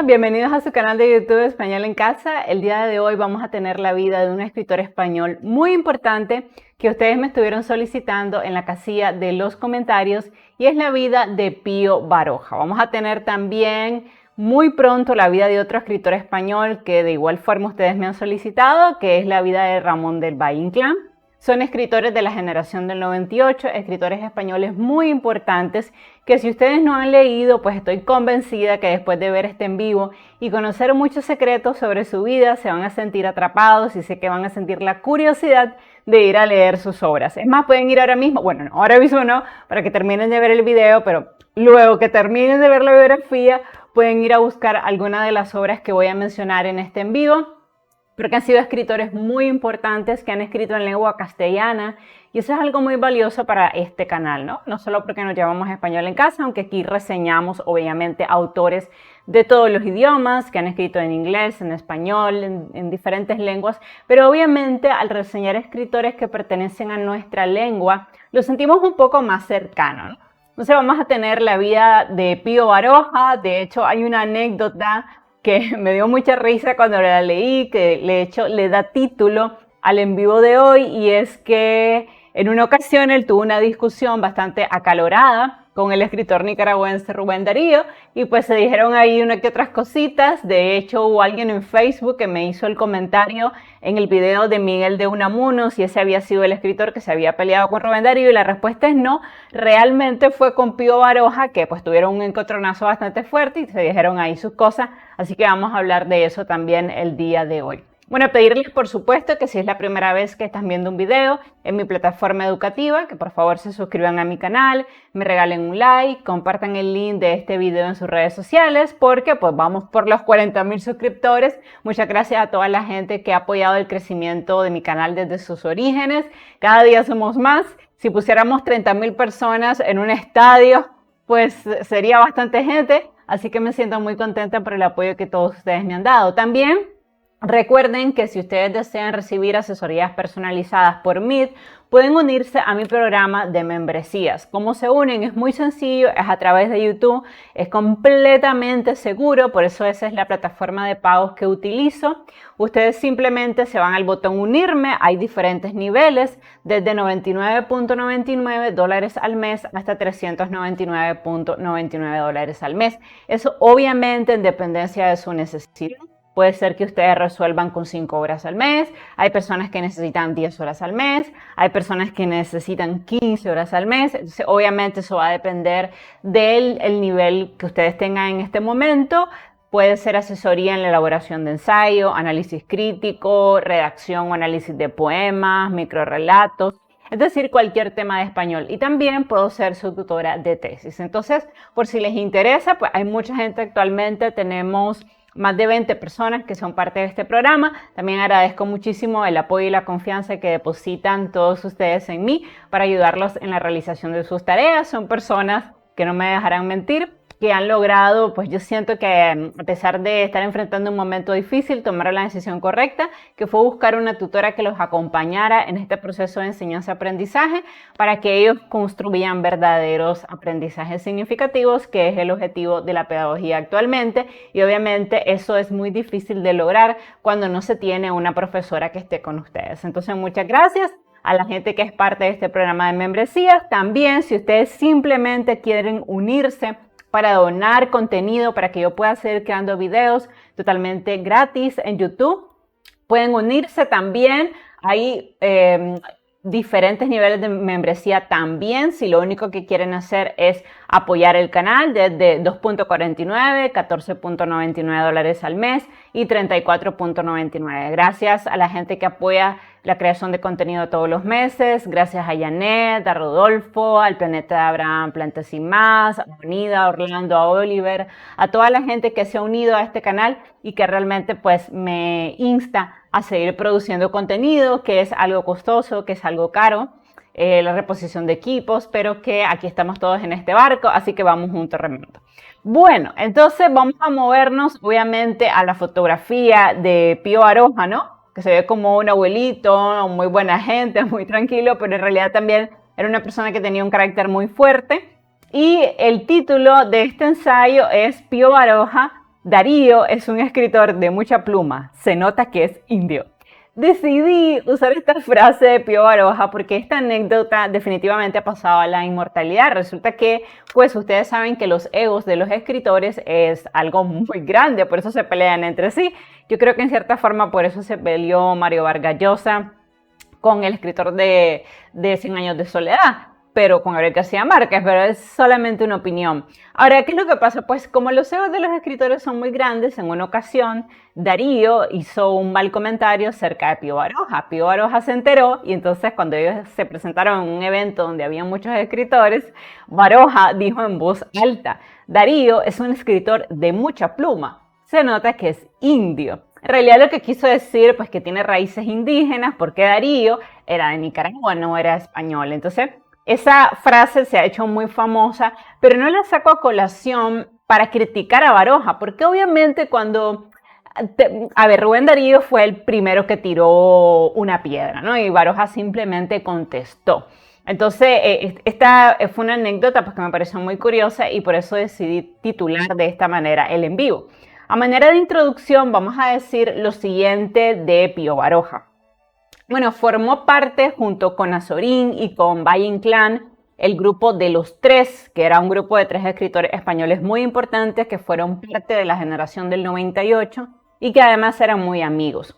bienvenidos a su canal de YouTube Español en Casa. El día de hoy vamos a tener la vida de un escritor español muy importante que ustedes me estuvieron solicitando en la casilla de los comentarios y es la vida de Pío Baroja. Vamos a tener también muy pronto la vida de otro escritor español que de igual forma ustedes me han solicitado, que es la vida de Ramón del Valle Inclán. Son escritores de la generación del 98, escritores españoles muy importantes que si ustedes no han leído, pues estoy convencida que después de ver este en vivo y conocer muchos secretos sobre su vida, se van a sentir atrapados y sé que van a sentir la curiosidad de ir a leer sus obras. Es más, pueden ir ahora mismo, bueno, no, ahora mismo no, para que terminen de ver el video, pero luego que terminen de ver la biografía, pueden ir a buscar alguna de las obras que voy a mencionar en este en vivo, pero que han sido escritores muy importantes que han escrito en lengua castellana y eso es algo muy valioso para este canal, ¿no? No solo porque nos llevamos español en casa, aunque aquí reseñamos obviamente autores de todos los idiomas que han escrito en inglés, en español, en diferentes lenguas, pero obviamente al reseñar escritores que pertenecen a nuestra lengua, lo sentimos un poco más cercano, ¿no? Entonces vamos a tener la vida de Pío Baroja. De hecho hay una anécdota que me dio mucha risa cuando la leí, que de hecho le da título al en vivo de hoy, y es que en una ocasión él tuvo una discusión bastante acalorada con el escritor nicaragüense Rubén Darío y pues se dijeron ahí una que otras cositas. De hecho hubo alguien en Facebook que me hizo el comentario en el video de Miguel de Unamuno si ese había sido el escritor que se había peleado con Rubén Darío y la respuesta es no, realmente fue con Pío Baroja que pues tuvieron un encontronazo bastante fuerte y se dijeron ahí sus cosas, así que vamos a hablar de eso también el día de hoy. Bueno, pedirles por supuesto que si es la primera vez que están viendo un video en mi plataforma educativa, que por favor se suscriban a mi canal, me regalen un like, compartan el link de este video en sus redes sociales, porque pues vamos por los 40,000 suscriptores. Muchas gracias a toda la gente que ha apoyado el crecimiento de mi canal desde sus orígenes. Cada día somos más. Si pusiéramos 30,000 personas en un estadio, pues sería bastante gente, así que me siento muy contenta por el apoyo que todos ustedes me han dado. También recuerden que si ustedes desean recibir asesorías personalizadas por Meet, pueden unirse a mi programa de membresías. ¿Cómo se unen? Es muy sencillo, es a través de YouTube, es completamente seguro, por eso esa es la plataforma de pagos que utilizo. Ustedes simplemente se van al botón unirme, hay diferentes niveles, desde $99.99 al mes hasta $399.99 al mes. Eso obviamente en dependencia de su necesidad. Puede ser que ustedes resuelvan con 5 horas al mes, hay personas que necesitan 10 horas al mes, hay personas que necesitan 15 horas al mes. Entonces, obviamente eso va a depender del nivel que ustedes tengan en este momento. Puede ser asesoría en la elaboración de ensayo, análisis crítico, redacción o análisis de poemas, microrrelatos, es decir, cualquier tema de español. Y también puedo ser su tutora de tesis. Entonces, por si les interesa, pues hay mucha gente actualmente, tenemos más de 20 personas que son parte de este programa. También agradezco muchísimo el apoyo y la confianza que depositan todos ustedes en mí para ayudarlos en la realización de sus tareas. Son personas que no me dejarán mentir, que han logrado, pues yo siento que a pesar de estar enfrentando un momento difícil, tomaron la decisión correcta, que fue buscar una tutora que los acompañara en este proceso de enseñanza-aprendizaje para que ellos construyan verdaderos aprendizajes significativos, que es el objetivo de la pedagogía actualmente. Y obviamente eso es muy difícil de lograr cuando no se tiene una profesora que esté con ustedes. Entonces, muchas gracias a la gente que es parte de este programa de membresías. También, si ustedes simplemente quieren unirse para donar contenido, para que yo pueda seguir creando videos totalmente gratis en YouTube, pueden unirse también. Hay diferentes niveles de membresía también, si lo único que quieren hacer es apoyar el canal, desde $2.49, $14.99 al mes y $34.99. Gracias a la gente que apoya la creación de contenido todos los meses, gracias a Janet, a Rodolfo, al Planeta de Abraham Plantas y Más, a Bonida, a Orlando, a Oliver, a toda la gente que se ha unido a este canal y que realmente pues me insta a seguir produciendo contenido, que es algo costoso, que es algo caro, la reposición de equipos, pero que aquí estamos todos en este barco, así que vamos juntos remando. Bueno, entonces vamos a movernos obviamente a la fotografía de Pío Baroja, ¿no? Que se ve como un abuelito, muy buena gente, muy tranquilo, pero en realidad también era una persona que tenía un carácter muy fuerte. Y el título de este ensayo es Pío Baroja, Darío es un escritor de mucha pluma, se nota que es indio. Decidí usar esta frase de Pío Baroja porque esta anécdota definitivamente ha pasado a la inmortalidad. Resulta que, pues ustedes saben que los egos de los escritores es algo muy grande, por eso se pelean entre sí. Yo creo que en cierta forma por eso se peleó Mario Vargas Llosa con el escritor de 100 años de soledad, pero con Gabriel García Márquez, pero es solamente una opinión. Ahora, ¿qué es lo que pasa? Pues como los egos de los escritores son muy grandes, en una ocasión Darío hizo un mal comentario acerca de Pío Baroja. Pío Baroja se enteró y entonces cuando ellos se presentaron en un evento donde había muchos escritores, Baroja dijo en voz alta, Darío es un escritor de mucha pluma, se nota que es indio. En realidad lo que quiso decir, pues que tiene raíces indígenas, porque Darío era de Nicaragua, no era español. Entonces, esa frase se ha hecho muy famosa, pero no la saco a colación para criticar a Baroja, porque obviamente cuando... A ver, Rubén Darío fue el primero que tiró una piedra, ¿no? Y Baroja simplemente contestó. Entonces, esta fue una anécdota pues, que me pareció muy curiosa y por eso decidí titular de esta manera el en vivo. A manera de introducción, vamos a decir lo siguiente de Pío Baroja. Bueno, formó parte junto con Azorín y con Valle Inclán el grupo de los tres, que era un grupo de 3 escritores españoles muy importantes que fueron parte de la generación del 98 y que además eran muy amigos.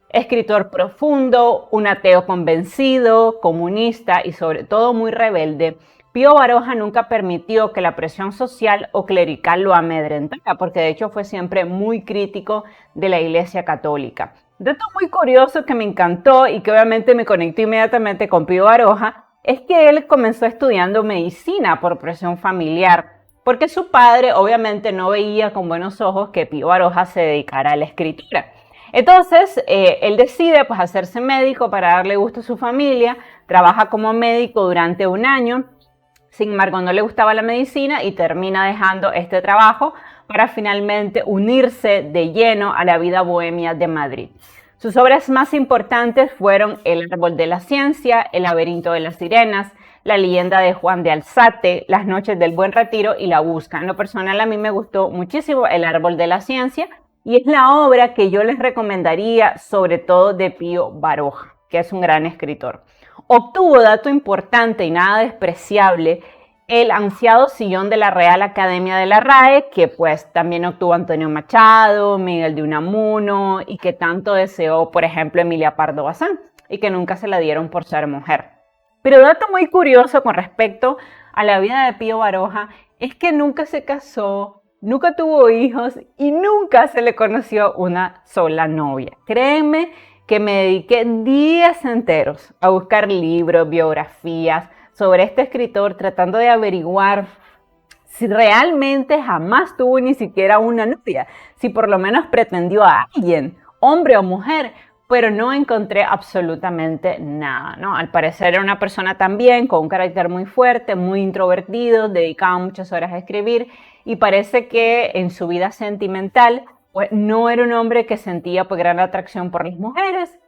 Escritor profundo, un ateo convencido, comunista y sobre todo muy rebelde, Pío Baroja nunca permitió que la presión social o clerical lo amedrentara, porque de hecho fue siempre muy crítico de la Iglesia Católica. Dato muy curioso que me encantó y que obviamente me conecté inmediatamente con Pío Baroja es que él comenzó estudiando medicina por presión familiar, porque su padre obviamente no veía con buenos ojos que Pío Baroja se dedicara a la escritura. Entonces, él decide pues, hacerse médico para darle gusto a su familia, trabaja como médico durante un año, sin embargo no le gustaba la medicina y termina dejando este trabajo para finalmente unirse de lleno a la vida bohemia de Madrid. Sus obras más importantes fueron El árbol de la ciencia, El laberinto de las sirenas, La leyenda de Juan de Alzate, Las noches del buen retiro y La busca. En lo personal a mí me gustó muchísimo El árbol de la ciencia y es la obra que yo les recomendaría sobre todo de Pío Baroja, que es un gran escritor. Obtuvo, dato importante y nada despreciable, el ansiado sillón de la Real Academia de la RAE, que pues también obtuvo Antonio Machado, Miguel de Unamuno y que tanto deseó, por ejemplo, Emilia Pardo Bazán y que nunca se la dieron por ser mujer. Pero dato muy curioso con respecto a la vida de Pío Baroja es que nunca se casó, nunca tuvo hijos y nunca se le conoció una sola novia. Créanme que me dediqué días enteros a buscar libros, biografías sobre este escritor, tratando de averiguar si realmente jamás tuvo ni siquiera una novia, si por lo menos pretendió a alguien, hombre o mujer, pero no encontré absolutamente nada, ¿no? Al parecer era una persona también con un carácter muy fuerte, muy introvertido, dedicaba muchas horas a escribir y parece que en su vida sentimental pues, no era un hombre que sentía pues, gran atracción por las mujeres,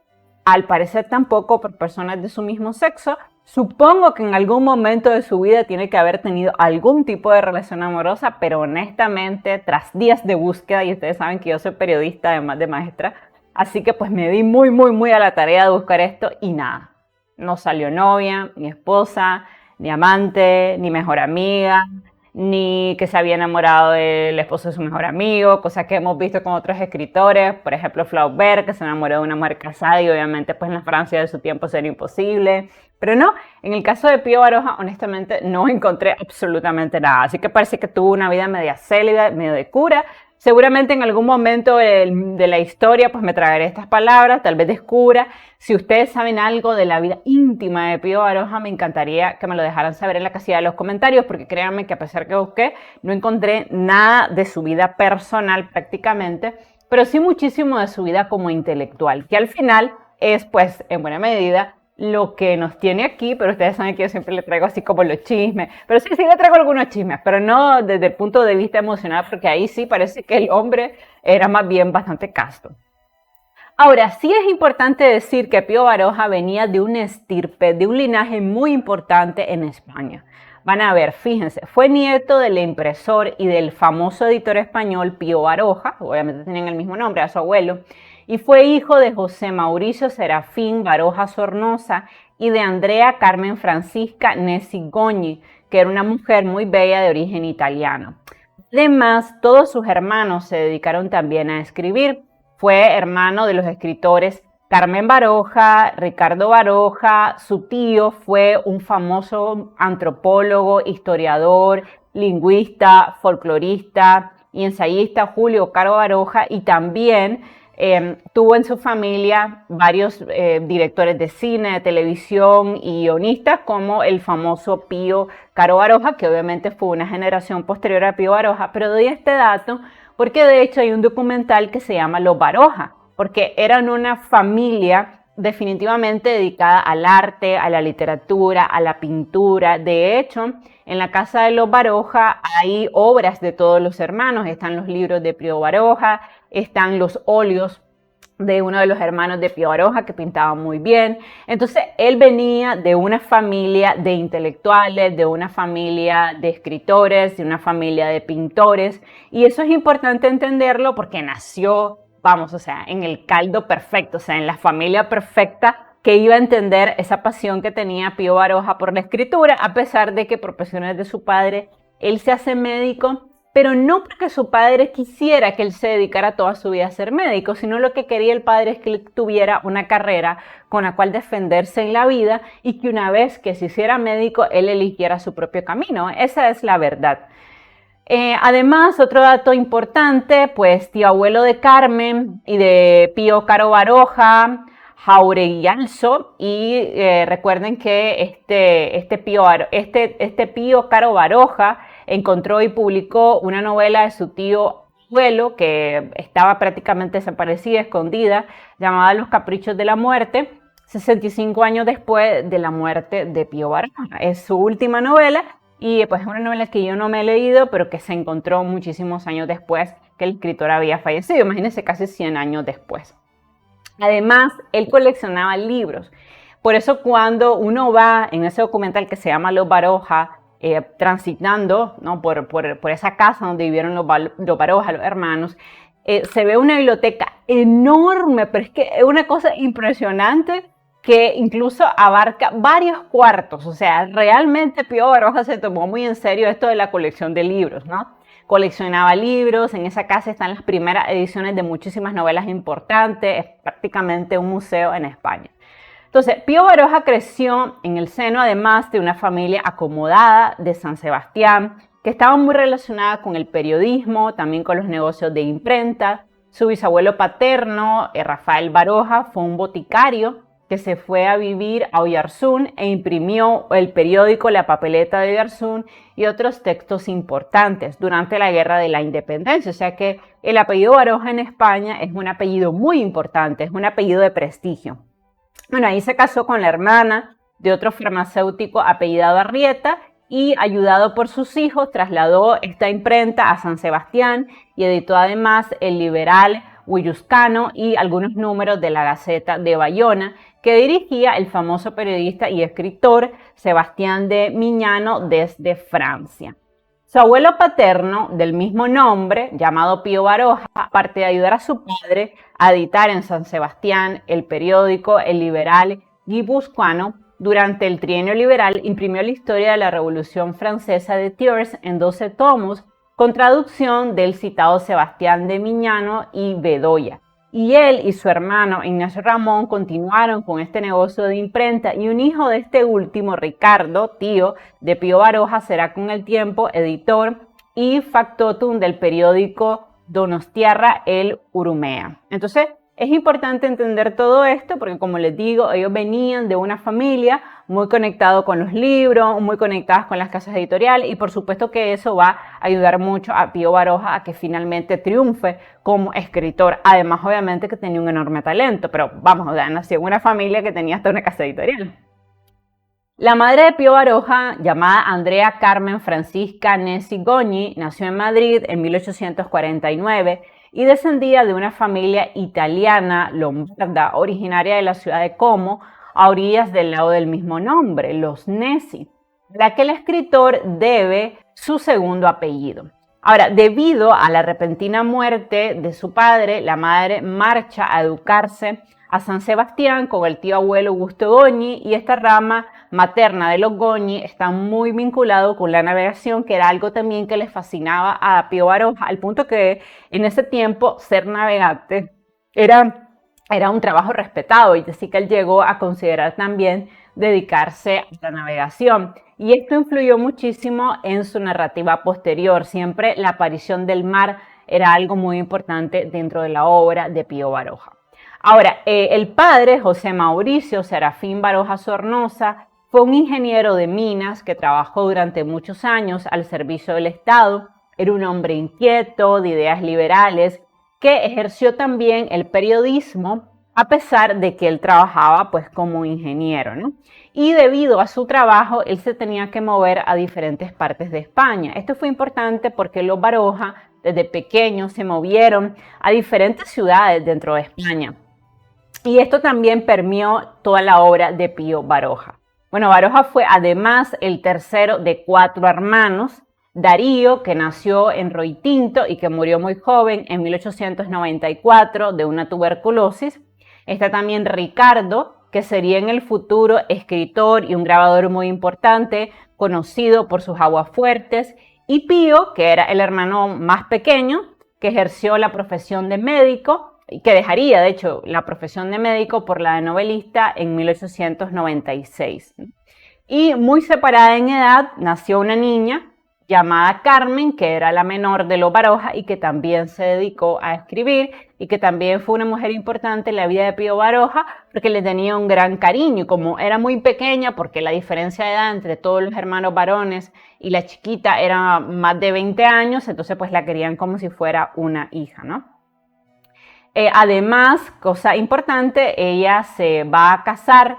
al parecer tampoco por personas de su mismo sexo. Supongo que en algún momento de su vida tiene que haber tenido algún tipo de relación amorosa, pero honestamente, tras días de búsqueda, y ustedes saben que yo soy periodista además de maestra, así que pues me di muy a la tarea de buscar esto y nada. No salió novia, ni esposa, ni amante, ni mejor amiga, ni que se había enamorado del esposo de su mejor amigo, cosa que hemos visto con otros escritores, por ejemplo Flaubert, que se enamoró de una mujer casada y obviamente pues en la Francia de su tiempo sería imposible. Pero no, en el caso de Pío Baroja, honestamente no encontré absolutamente nada, así que parece que tuvo una vida media célibata, medio de cura. Seguramente en algún momento de la historia pues me tragaré estas palabras, tal vez descubra. Si ustedes saben algo de la vida íntima de Pío Baroja, me encantaría que me lo dejaran saber en la casilla de los comentarios, porque créanme que a pesar que busqué, no encontré nada de su vida personal prácticamente, pero sí muchísimo de su vida como intelectual, que al final es pues en buena medida lo que nos tiene aquí, pero ustedes saben que yo siempre le traigo así como los chismes, pero sí le traigo algunos chismes, pero no desde el punto de vista emocional, porque ahí sí parece que el hombre era más bien bastante casto. Ahora, sí es importante decir que Pío Baroja venía de una estirpe, de un linaje muy importante en España. van a ver, fíjense, fue nieto del impresor y del famoso editor español Pío Baroja, obviamente tenían el mismo nombre, a su abuelo, y fue hijo de José Mauricio Serafín Baroja Sornosa y de Andrea Carmen Francisca Nessi Gogni, que era una mujer muy bella de origen italiano. Además, todos sus hermanos se dedicaron también a escribir. Fue hermano de los escritores Carmen Baroja, Ricardo Baroja. Su tío fue un famoso antropólogo, historiador, lingüista, folclorista y ensayista Julio Caro Baroja, y también tuvo en su familia varios directores de cine, de televisión y guionistas, como el famoso Pío Caro Baroja, que obviamente fue una generación posterior a Pío Baroja. Pero doy este dato porque de hecho hay un documental que se llama Los Baroja, porque eran una familia definitivamente dedicada al arte, a la literatura, a la pintura. De hecho, en la casa de los Baroja hay obras de todos los hermanos. Están los libros de Pío Baroja, están los óleos de uno de los hermanos de Pío Baroja, que pintaba muy bien. Entonces, él venía de una familia de intelectuales, de una familia de escritores, de una familia de pintores, y eso es importante entenderlo porque nació, vamos, o sea, en el caldo perfecto, o sea, en la familia perfecta, que iba a entender esa pasión que tenía Pío Baroja por la escritura, a pesar de que por presiones de su padre, él se hace médico, pero no porque su padre quisiera que él se dedicara toda su vida a ser médico, sino lo que quería el padre es que él tuviera una carrera con la cual defenderse en la vida, y que una vez que se hiciera médico, él eligiera su propio camino. Esa es la verdad. Además, otro dato importante, pues tío abuelo de Carmen y de Pío Caro Baroja, Jauregui Alzo, y recuerden que este Pío Caro Baroja encontró y publicó una novela de su tío abuelo, que estaba prácticamente desaparecida, escondida, llamada Los Caprichos de la Muerte, 65 años después de la muerte de Pío Baroja. Es su última novela, y pues es una novela que yo no me he leído, pero que se encontró muchísimos años después que el escritor había fallecido. Imagínense, casi 100 años después. Además, él coleccionaba libros. Por eso cuando uno va en ese documental que se llama Los Baroja, transitando, ¿no?, por esa casa donde vivieron los Baroja, los hermanos, se ve una biblioteca enorme, pero es que es una cosa impresionante, que incluso abarca varios cuartos. O sea, realmente Pío Baroja se tomó muy en serio esto de la colección de libros, ¿no? Coleccionaba libros. En esa casa están las primeras ediciones de muchísimas novelas importantes. Es prácticamente un museo en España. Entonces, Pío Baroja creció en el seno, además, de una familia acomodada de San Sebastián, que estaba muy relacionada con el periodismo, también con los negocios de imprenta. Su bisabuelo paterno, Rafael Baroja, fue un boticario que se fue a vivir a Oyarzún e imprimió el periódico La Papeleta de Oyarzún y otros textos importantes durante la Guerra de la Independencia. O sea que el apellido Baroja en España es un apellido muy importante, es un apellido de prestigio. Bueno, ahí se casó con la hermana de otro farmacéutico apellidado Arrieta, y ayudado por sus hijos trasladó esta imprenta a San Sebastián y editó además El Liberal Guipuzcoano y algunos números de la Gaceta de Bayona, que dirigía el famoso periodista y escritor Sebastián de Miñano desde Francia. Su abuelo paterno, del mismo nombre, llamado Pío Baroja, aparte de ayudar a su padre a editar en San Sebastián el periódico El Liberal Guipuzcoano, durante el Trienio Liberal imprimió la historia de la Revolución Francesa de Thiers en 12 tomos, con traducción del citado Sebastián de Miñano y Bedoya. Y él y su hermano Ignacio Ramón continuaron con este negocio de imprenta, y un hijo de este último, Ricardo, tío de Pío Baroja, será con el tiempo editor y factotum del periódico Donostiarra el Urumea. Entonces, es importante entender todo esto porque, como les digo, ellos venían de una familia muy conectada con los libros, muy conectadas con las casas editoriales, y por supuesto que eso va a ayudar mucho a Pío Baroja a que finalmente triunfe como escritor. Además, obviamente, que tenía un enorme talento, pero vamos, o sea, nació en una familia que tenía hasta una casa editorial. La madre de Pío Baroja, llamada Andrea Carmen Francisca Nessi Gogni, nació en Madrid en 1849 y descendía de una familia italiana lombarda originaria de la ciudad de Como, a orillas del lago del mismo nombre, los Nessi. a la que el escritor debe su segundo apellido. Ahora, debido a la repentina muerte de su padre, la madre marcha a educarse a San Sebastián con el tío abuelo Augusto Goñi, y esta rama materna de los Goñi está muy vinculado con la navegación, que era algo también que les fascinaba a Pío Baroja, al punto que en ese tiempo ser navegante era un trabajo respetado, y así que él llegó a considerar también dedicarse a la navegación. Y esto influyó muchísimo en su narrativa posterior. Siempre la aparición del mar era algo muy importante dentro de la obra de Pío Baroja. Ahora, el padre, José Mauricio Serafín Baroja Sornosa, fue un ingeniero de minas que trabajó durante muchos años al servicio del Estado. Era un hombre inquieto, de ideas liberales, que ejerció también el periodismo a pesar de que él trabajaba pues como ingeniero, ¿no? Y debido a su trabajo, él se tenía que mover a diferentes partes de España. Esto fue importante porque los Baroja desde pequeños se movieron a diferentes ciudades dentro de España. Y esto también permeó toda la obra de Pío Baroja. Bueno, Baroja fue además el tercero de 4 hermanos. Darío, que nació en Roytinto y que murió muy joven en 1894 de una tuberculosis. Está también Ricardo, que sería en el futuro escritor y un grabador muy importante, conocido por sus aguafuertes. Y Pío, que era el hermano más pequeño, que ejerció la profesión de médico, y que dejaría, de hecho, la profesión de médico por la de novelista en 1896. Y muy separada en edad, nació una niña llamada Carmen, que era la menor de los Baroja y que también se dedicó a escribir, y que también fue una mujer importante en la vida de Pío Baroja porque le tenía un gran cariño. Como era muy pequeña, porque la diferencia de edad entre todos los hermanos varones y la chiquita era más de 20 años, entonces pues la querían como si fuera una hija, ¿no? Además, cosa importante, ella se va a casar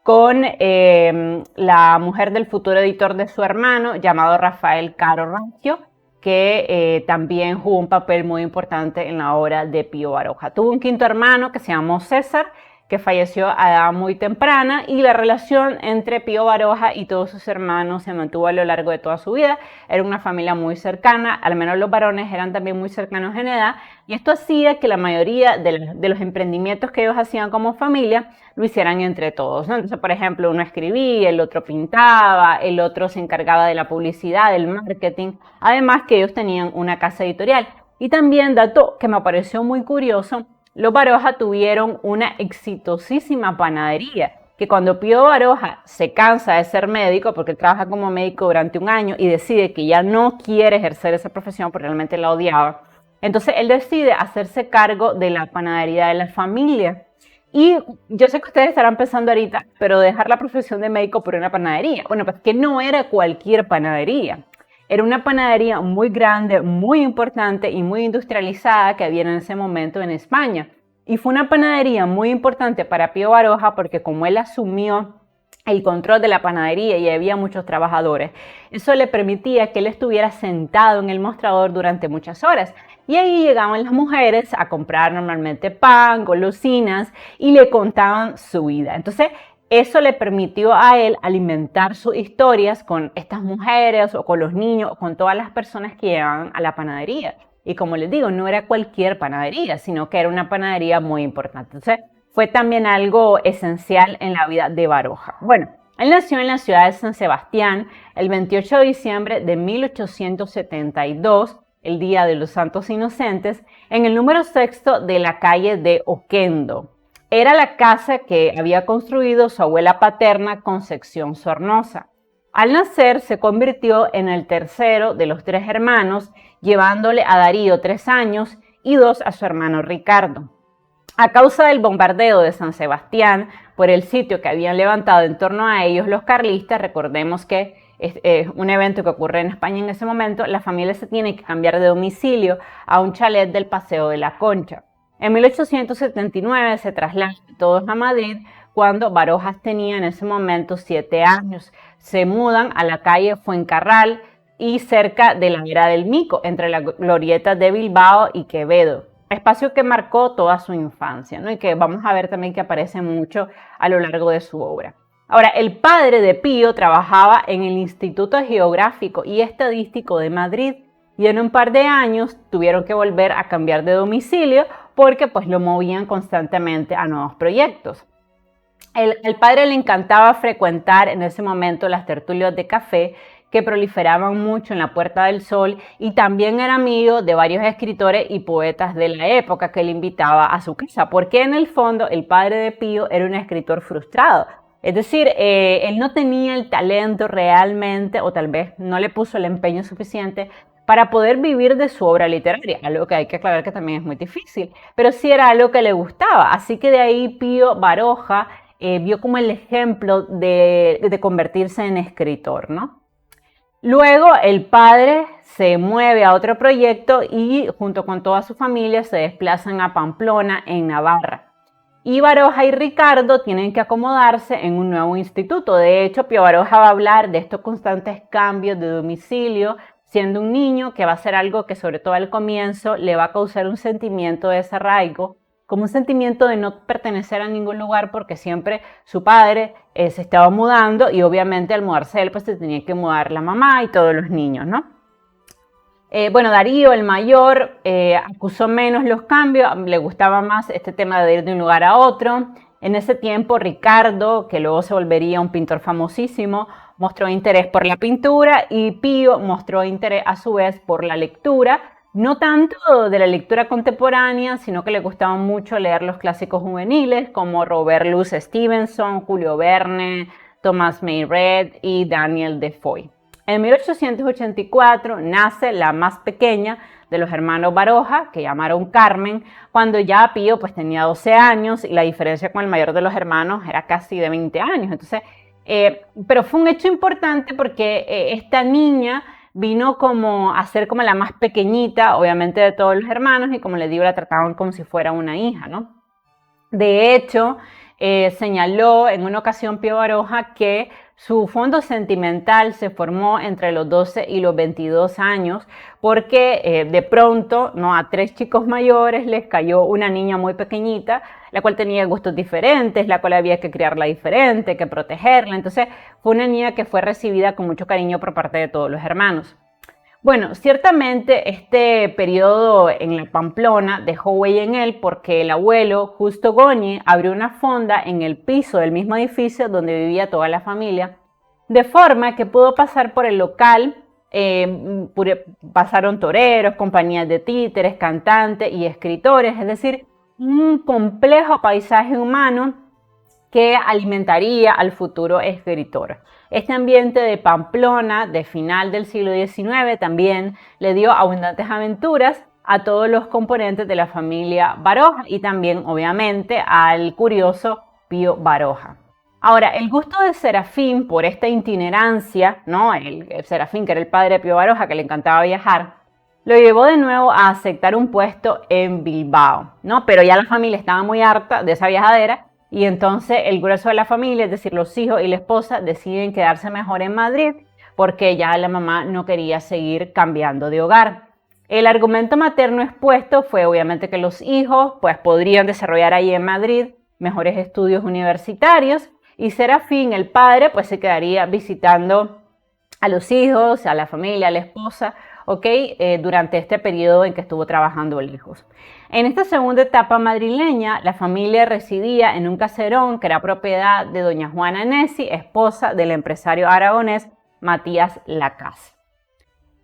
con la mujer del futuro editor de su hermano, llamado Rafael Caro Rancio, que también jugó un papel muy importante en la obra de Pío Baroja. Tuvo un quinto hermano que se llamó César, que falleció a edad muy temprana, y la relación entre Pío Baroja y todos sus hermanos se mantuvo a lo largo de toda su vida. Era una familia muy cercana, al menos los varones eran también muy cercanos en edad, y esto hacía que la mayoría de los emprendimientos que ellos hacían como familia lo hicieran entre todos, ¿no? Entonces, por ejemplo, uno escribía, el otro pintaba, el otro se encargaba de la publicidad, del marketing, además que ellos tenían una casa editorial. Y también, dato que me pareció muy curioso, los Baroja tuvieron una exitosísima panadería, que cuando Pío Baroja se cansa de ser médico, porque él trabaja como médico durante un año y decide que ya no quiere ejercer esa profesión porque realmente la odiaba, entonces él decide hacerse cargo de la panadería de la familia. Y yo sé que ustedes estarán pensando ahorita, pero dejar la profesión de médico por una panadería. Bueno, pues que no era cualquier panadería. Era una panadería muy grande, muy importante y muy industrializada que había en ese momento en España. Y fue una panadería muy importante para Pío Baroja porque como él asumió el control de la panadería y había muchos trabajadores, eso le permitía que él estuviera sentado en el mostrador durante muchas horas. Y ahí llegaban las mujeres a comprar normalmente pan, golosinas, y le contaban su vida. Entonces, eso le permitió a él alimentar sus historias con estas mujeres o con los niños o con todas las personas que llegaban a la panadería. Y como les digo, no era cualquier panadería, sino que era una panadería muy importante. Entonces, fue también algo esencial en la vida de Baroja. Bueno, él nació en la ciudad de San Sebastián el 28 de diciembre de 1872, el Día de los Santos Inocentes, en el número 6 de la calle de Oquendo. Era la casa que había construido su abuela paterna, Concepción Sornosa. Al nacer se convirtió en el tercero de los 3 hermanos, llevándole a Darío 3 años y 2 a su hermano Ricardo. A causa del bombardeo de San Sebastián por el sitio que habían levantado en torno a ellos los carlistas, recordemos que es un evento que ocurre en España en ese momento, la familia se tiene que cambiar de domicilio a un chalet del Paseo de la Concha. En 1879 se trasladan todos a Madrid cuando Baroja tenía en ese momento 7 años. Se mudan a la calle Fuencarral y cerca de la Vera del Mico, entre las glorietas de Bilbao y Quevedo. Espacio que marcó toda su infancia, ¿no? Y que vamos a ver también que aparece mucho a lo largo de su obra. Ahora, el padre de Pío trabajaba en el Instituto Geográfico y Estadístico de Madrid y en un par de años tuvieron que volver a cambiar de domicilio porque pues lo movían constantemente a nuevos proyectos. Al padre le encantaba frecuentar en ese momento las tertulias de café que proliferaban mucho en la Puerta del Sol y también era amigo de varios escritores y poetas de la época que le invitaba a su casa, porque en el fondo el padre de Pío era un escritor frustrado. Es decir, él no tenía el talento realmente o tal vez no le puso el empeño suficiente para poder vivir de su obra literaria, algo que hay que aclarar que también es muy difícil, pero sí era algo que le gustaba, así que de ahí Pío Baroja vio como el ejemplo de convertirse en escritor, ¿no? Luego el padre se mueve a otro proyecto y junto con toda su familia se desplazan a Pamplona, en Navarra. Y Baroja y Ricardo tienen que acomodarse en un nuevo instituto. De hecho, Pío Baroja va a hablar de estos constantes cambios de domicilio, siendo un niño, que va a ser algo que sobre todo al comienzo le va a causar un sentimiento de desarraigo, como un sentimiento de no pertenecer a ningún lugar porque siempre su padre se estaba mudando y obviamente al mudarse él pues se tenía que mudar la mamá y todos los niños, ¿no? Bueno, Darío, el mayor, acusó menos los cambios, le gustaba más este tema de ir de un lugar a otro. En ese tiempo, Ricardo, que luego se volvería un pintor famosísimo, mostró interés por la pintura y Pío mostró interés a su vez por la lectura, no tanto de la lectura contemporánea, sino que le gustaba mucho leer los clásicos juveniles como Robert Louis Stevenson, Julio Verne, Thomas Mayred y Daniel Defoe. En 1884 nace la más pequeña de los hermanos Baroja, que llamaron Carmen, cuando ya Pío pues tenía 12 años y la diferencia con el mayor de los hermanos era casi de 20 años. Entonces, pero fue un hecho importante porque esta niña vino como a ser como la más pequeñita, obviamente de todos los hermanos, y como les digo, la trataban como si fuera una hija, ¿no? De hecho, señaló en una ocasión Pío Baroja que su fondo sentimental se formó entre los 12 y los 22 años porque de pronto, ¿no?, a 3 chicos mayores les cayó una niña muy pequeñita, la cual tenía gustos diferentes, la cual había que criarla diferente, que protegerla. Entonces fue una niña que fue recibida con mucho cariño por parte de todos los hermanos. Bueno, ciertamente este periodo en la Pamplona dejó huella en él porque el abuelo, Justo Goñi, abrió una fonda en el piso del mismo edificio donde vivía toda la familia, de forma que pudo pasar por el local, pasaron toreros, compañías de títeres, cantantes y escritores, es decir, un complejo paisaje humano que alimentaría al futuro escritor. Este ambiente de Pamplona de final del siglo XIX también le dio abundantes aventuras a todos los componentes de la familia Baroja y también obviamente al curioso Pío Baroja. Ahora, el gusto de Serafín por esta itinerancia, ¿no? El Serafín, que era el padre de Pío Baroja, que le encantaba viajar, lo llevó de nuevo a aceptar un puesto en Bilbao, ¿no? Pero ya la familia estaba muy harta de esa viajadera y entonces el grueso de la familia, es decir, los hijos y la esposa, deciden quedarse mejor en Madrid porque ya la mamá no quería seguir cambiando de hogar. El argumento materno expuesto fue obviamente que los hijos pues podrían desarrollar ahí en Madrid mejores estudios universitarios y Serafín, el padre, pues se quedaría visitando a los hijos, a la familia, a la esposa, durante este periodo en que estuvo trabajando lejos. En esta segunda etapa madrileña, la familia residía en un caserón que era propiedad de doña Juana Nesi, esposa del empresario aragonés Matías Lacaz.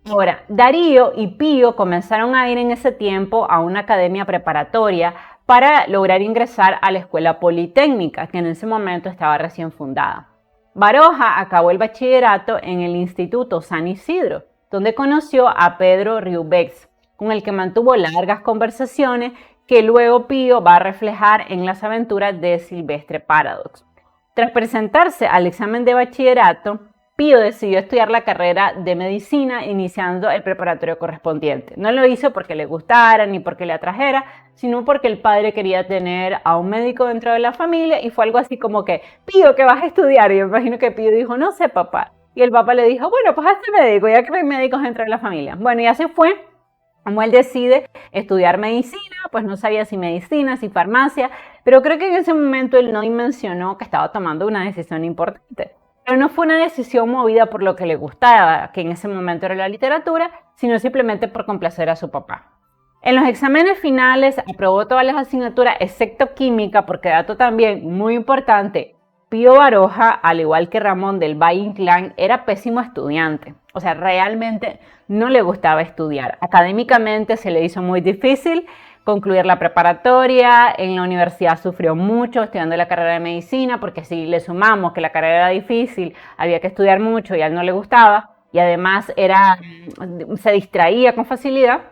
Ahora, Darío y Pío comenzaron a ir en ese tiempo a una academia preparatoria para lograr ingresar a la escuela politécnica, que en ese momento estaba recién fundada. Baroja acabó el bachillerato en el Instituto San Isidro, donde conoció a Pedro Riubex, con el que mantuvo largas conversaciones que luego Pío va a reflejar en las aventuras de Silvestre Paradox. Tras presentarse al examen de bachillerato, Pío decidió estudiar la carrera de medicina iniciando el preparatorio correspondiente. No lo hizo porque le gustara ni porque le atrajera, sino porque el padre quería tener a un médico dentro de la familia y fue algo así como que, Pío, ¿qué vas a estudiar? Y yo me imagino que Pío dijo, no sé, papá. Y el papá le dijo, bueno, pues hazte médico, ya que no hay médicos dentro de la familia. Bueno, y así fue Como él decide estudiar medicina, pues no sabía si medicina, si farmacia, pero creo que en ese momento él no dimensionó que estaba tomando una decisión importante. Pero no fue una decisión movida por lo que le gustaba, que en ese momento era la literatura, sino simplemente por complacer a su papá. En los exámenes finales aprobó todas las asignaturas excepto química, porque dato también muy importante, Pío Baroja, al igual que Ramón del Valle Inclán, era pésimo estudiante. O sea, realmente no le gustaba estudiar. Académicamente se le hizo muy difícil concluir la preparatoria. En la universidad sufrió mucho estudiando la carrera de medicina, porque si le sumamos que la carrera era difícil, había que estudiar mucho y a él no le gustaba, y además se distraía con facilidad.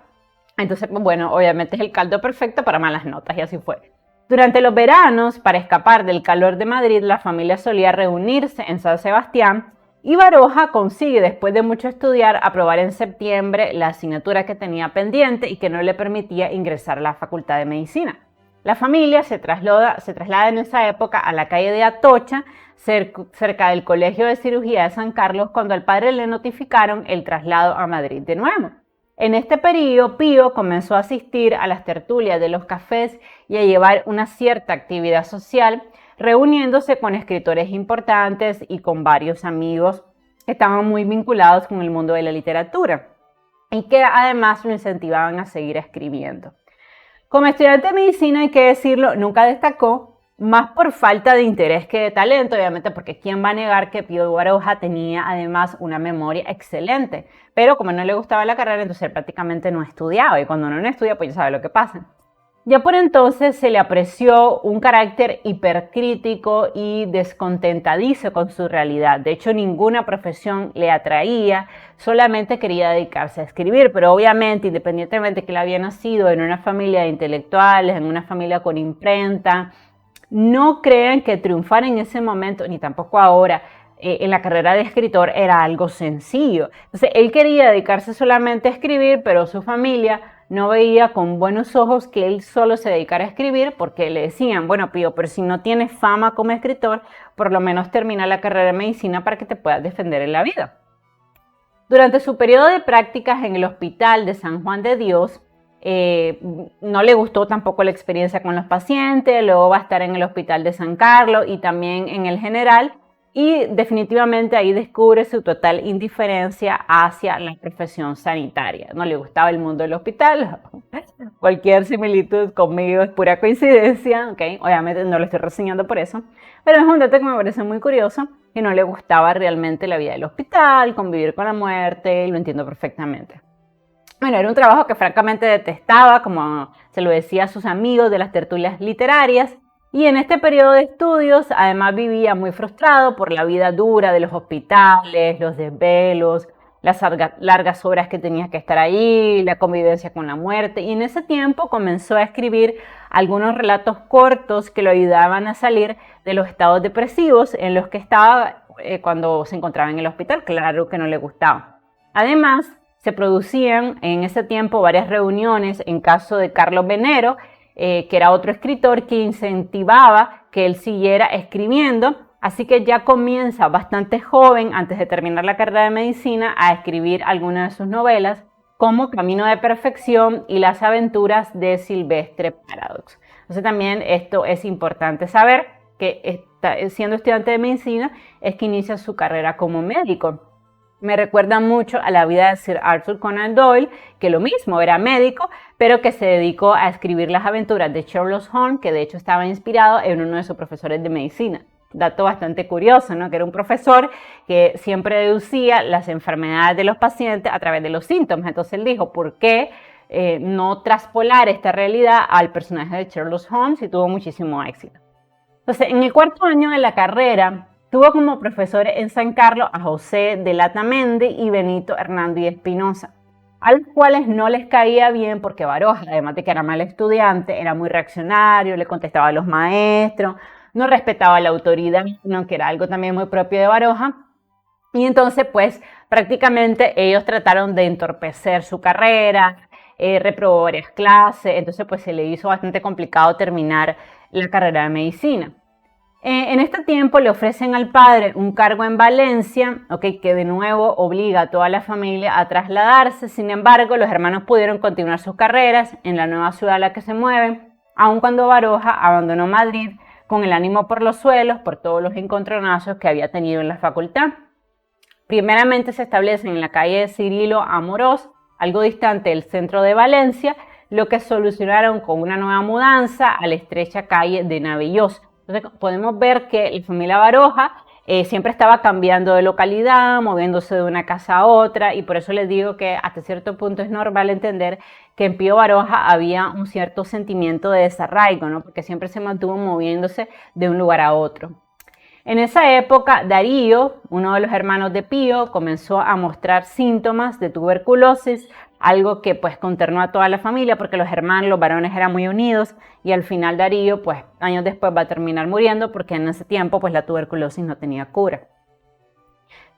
Entonces, bueno, obviamente es el caldo perfecto para malas notas, y así fue. Durante los veranos, para escapar del calor de Madrid, la familia solía reunirse en San Sebastián y Baroja consigue, después de mucho estudiar, aprobar en septiembre la asignatura que tenía pendiente y que no le permitía ingresar a la Facultad de Medicina. La familia se traslada en esa época a la calle de Atocha, cerca del Colegio de Cirugía de San Carlos, cuando al padre le notificaron el traslado a Madrid de nuevo. En este periodo, Pío comenzó a asistir a las tertulias de los cafés y a llevar una cierta actividad social, reuniéndose con escritores importantes y con varios amigos que estaban muy vinculados con el mundo de la literatura y que además lo incentivaban a seguir escribiendo. Como estudiante de medicina, hay que decirlo, nunca destacó, más por falta de interés que de talento, obviamente, porque quién va a negar que Pío Baroja tenía además una memoria excelente, pero como no le gustaba la carrera, entonces él prácticamente no estudiaba, y cuando uno no estudia, pues ya sabe lo que pasa. Ya por entonces se le apreció un carácter hipercrítico y descontentadizo con su realidad. De hecho, ninguna profesión le atraía, solamente quería dedicarse a escribir, pero obviamente, independientemente de que él había nacido en una familia de intelectuales, en una familia con imprenta, no crean que triunfar en ese momento, ni tampoco ahora, en la carrera de escritor era algo sencillo. Entonces, él quería dedicarse solamente a escribir, pero su familia no veía con buenos ojos que él solo se dedicara a escribir, porque le decían, bueno, Pío, pero si no tienes fama como escritor, por lo menos termina la carrera de medicina para que te puedas defender en la vida. Durante su periodo de prácticas en el Hospital de San Juan de Dios, no le gustó tampoco la experiencia con los pacientes, luego va a estar en el Hospital de San Carlos y también en el General, y definitivamente ahí descubre su total indiferencia hacia la profesión sanitaria. No le gustaba el mundo del hospital. Cualquier similitud conmigo es pura coincidencia, ¿okay? Obviamente no lo estoy reseñando por eso, pero es un dato que me parece muy curioso, que no le gustaba realmente la vida del hospital, convivir con la muerte, y lo entiendo perfectamente. Bueno, era un trabajo que francamente detestaba, como se lo decía a sus amigos de las tertulias literarias, y en este periodo de estudios además vivía muy frustrado por la vida dura de los hospitales, los desvelos, las largas horas que tenía que estar ahí, la convivencia con la muerte, y en ese tiempo comenzó a escribir algunos relatos cortos que lo ayudaban a salir de los estados depresivos en los que estaba cuando se encontraba en el hospital. Claro que no le gustaba. Además, se producían en ese tiempo varias reuniones en caso de Carlos Venero, que era otro escritor que incentivaba que él siguiera escribiendo, así que ya comienza bastante joven, antes de terminar la carrera de medicina, a escribir algunas de sus novelas, como Camino de Perfección y Las Aventuras de Silvestre Paradox. Entonces también esto es importante saber, que siendo estudiante de medicina es que inicia su carrera como médico. Me recuerda mucho a la vida de Sir Arthur Conan Doyle, que lo mismo, era médico, pero que se dedicó a escribir las aventuras de Sherlock Holmes, que de hecho estaba inspirado en uno de sus profesores de medicina. Dato bastante curioso, ¿no? Que era un profesor que siempre deducía las enfermedades de los pacientes a través de los síntomas. Entonces él dijo, ¿por qué no traspolar esta realidad al personaje de Sherlock Holmes? Y tuvo muchísimo éxito. Entonces, en el cuarto año de la carrera, tuvo como profesores en San Carlos a José de Latamendi y Benito Hernando y Espinosa, a los cuales no les caía bien porque Baroja, además de que era mal estudiante, era muy reaccionario, le contestaba a los maestros, no respetaba la autoridad, ¿no? Que era algo también muy propio de Baroja. Y entonces, pues, prácticamente ellos trataron de entorpecer su carrera, reprobó varias clases, entonces pues se le hizo bastante complicado terminar la carrera de medicina. En este tiempo le ofrecen al padre un cargo en Valencia, que de nuevo obliga a toda la familia a trasladarse. Sin embargo, los hermanos pudieron continuar sus carreras en la nueva ciudad a la que se mueven, aun cuando Baroja abandonó Madrid con el ánimo por los suelos por todos los encontronazos que había tenido en la facultad. Primeramente se establecen en la calle de Cirilo Amorós, algo distante del centro de Valencia, lo que solucionaron con una nueva mudanza a la estrecha calle de Navellós. Entonces podemos ver que la familia Baroja siempre estaba cambiando de localidad, moviéndose de una casa a otra, y por eso les digo que hasta cierto punto es normal entender que en Pío Baroja había un cierto sentimiento de desarraigo, ¿no? Porque siempre se mantuvo moviéndose de un lugar a otro. En esa época, Darío, uno de los hermanos de Pío, comenzó a mostrar síntomas de tuberculosis, algo que pues consternó a toda la familia porque los hermanos, los varones eran muy unidos, y al final Darío pues años después va a terminar muriendo porque en ese tiempo pues la tuberculosis no tenía cura.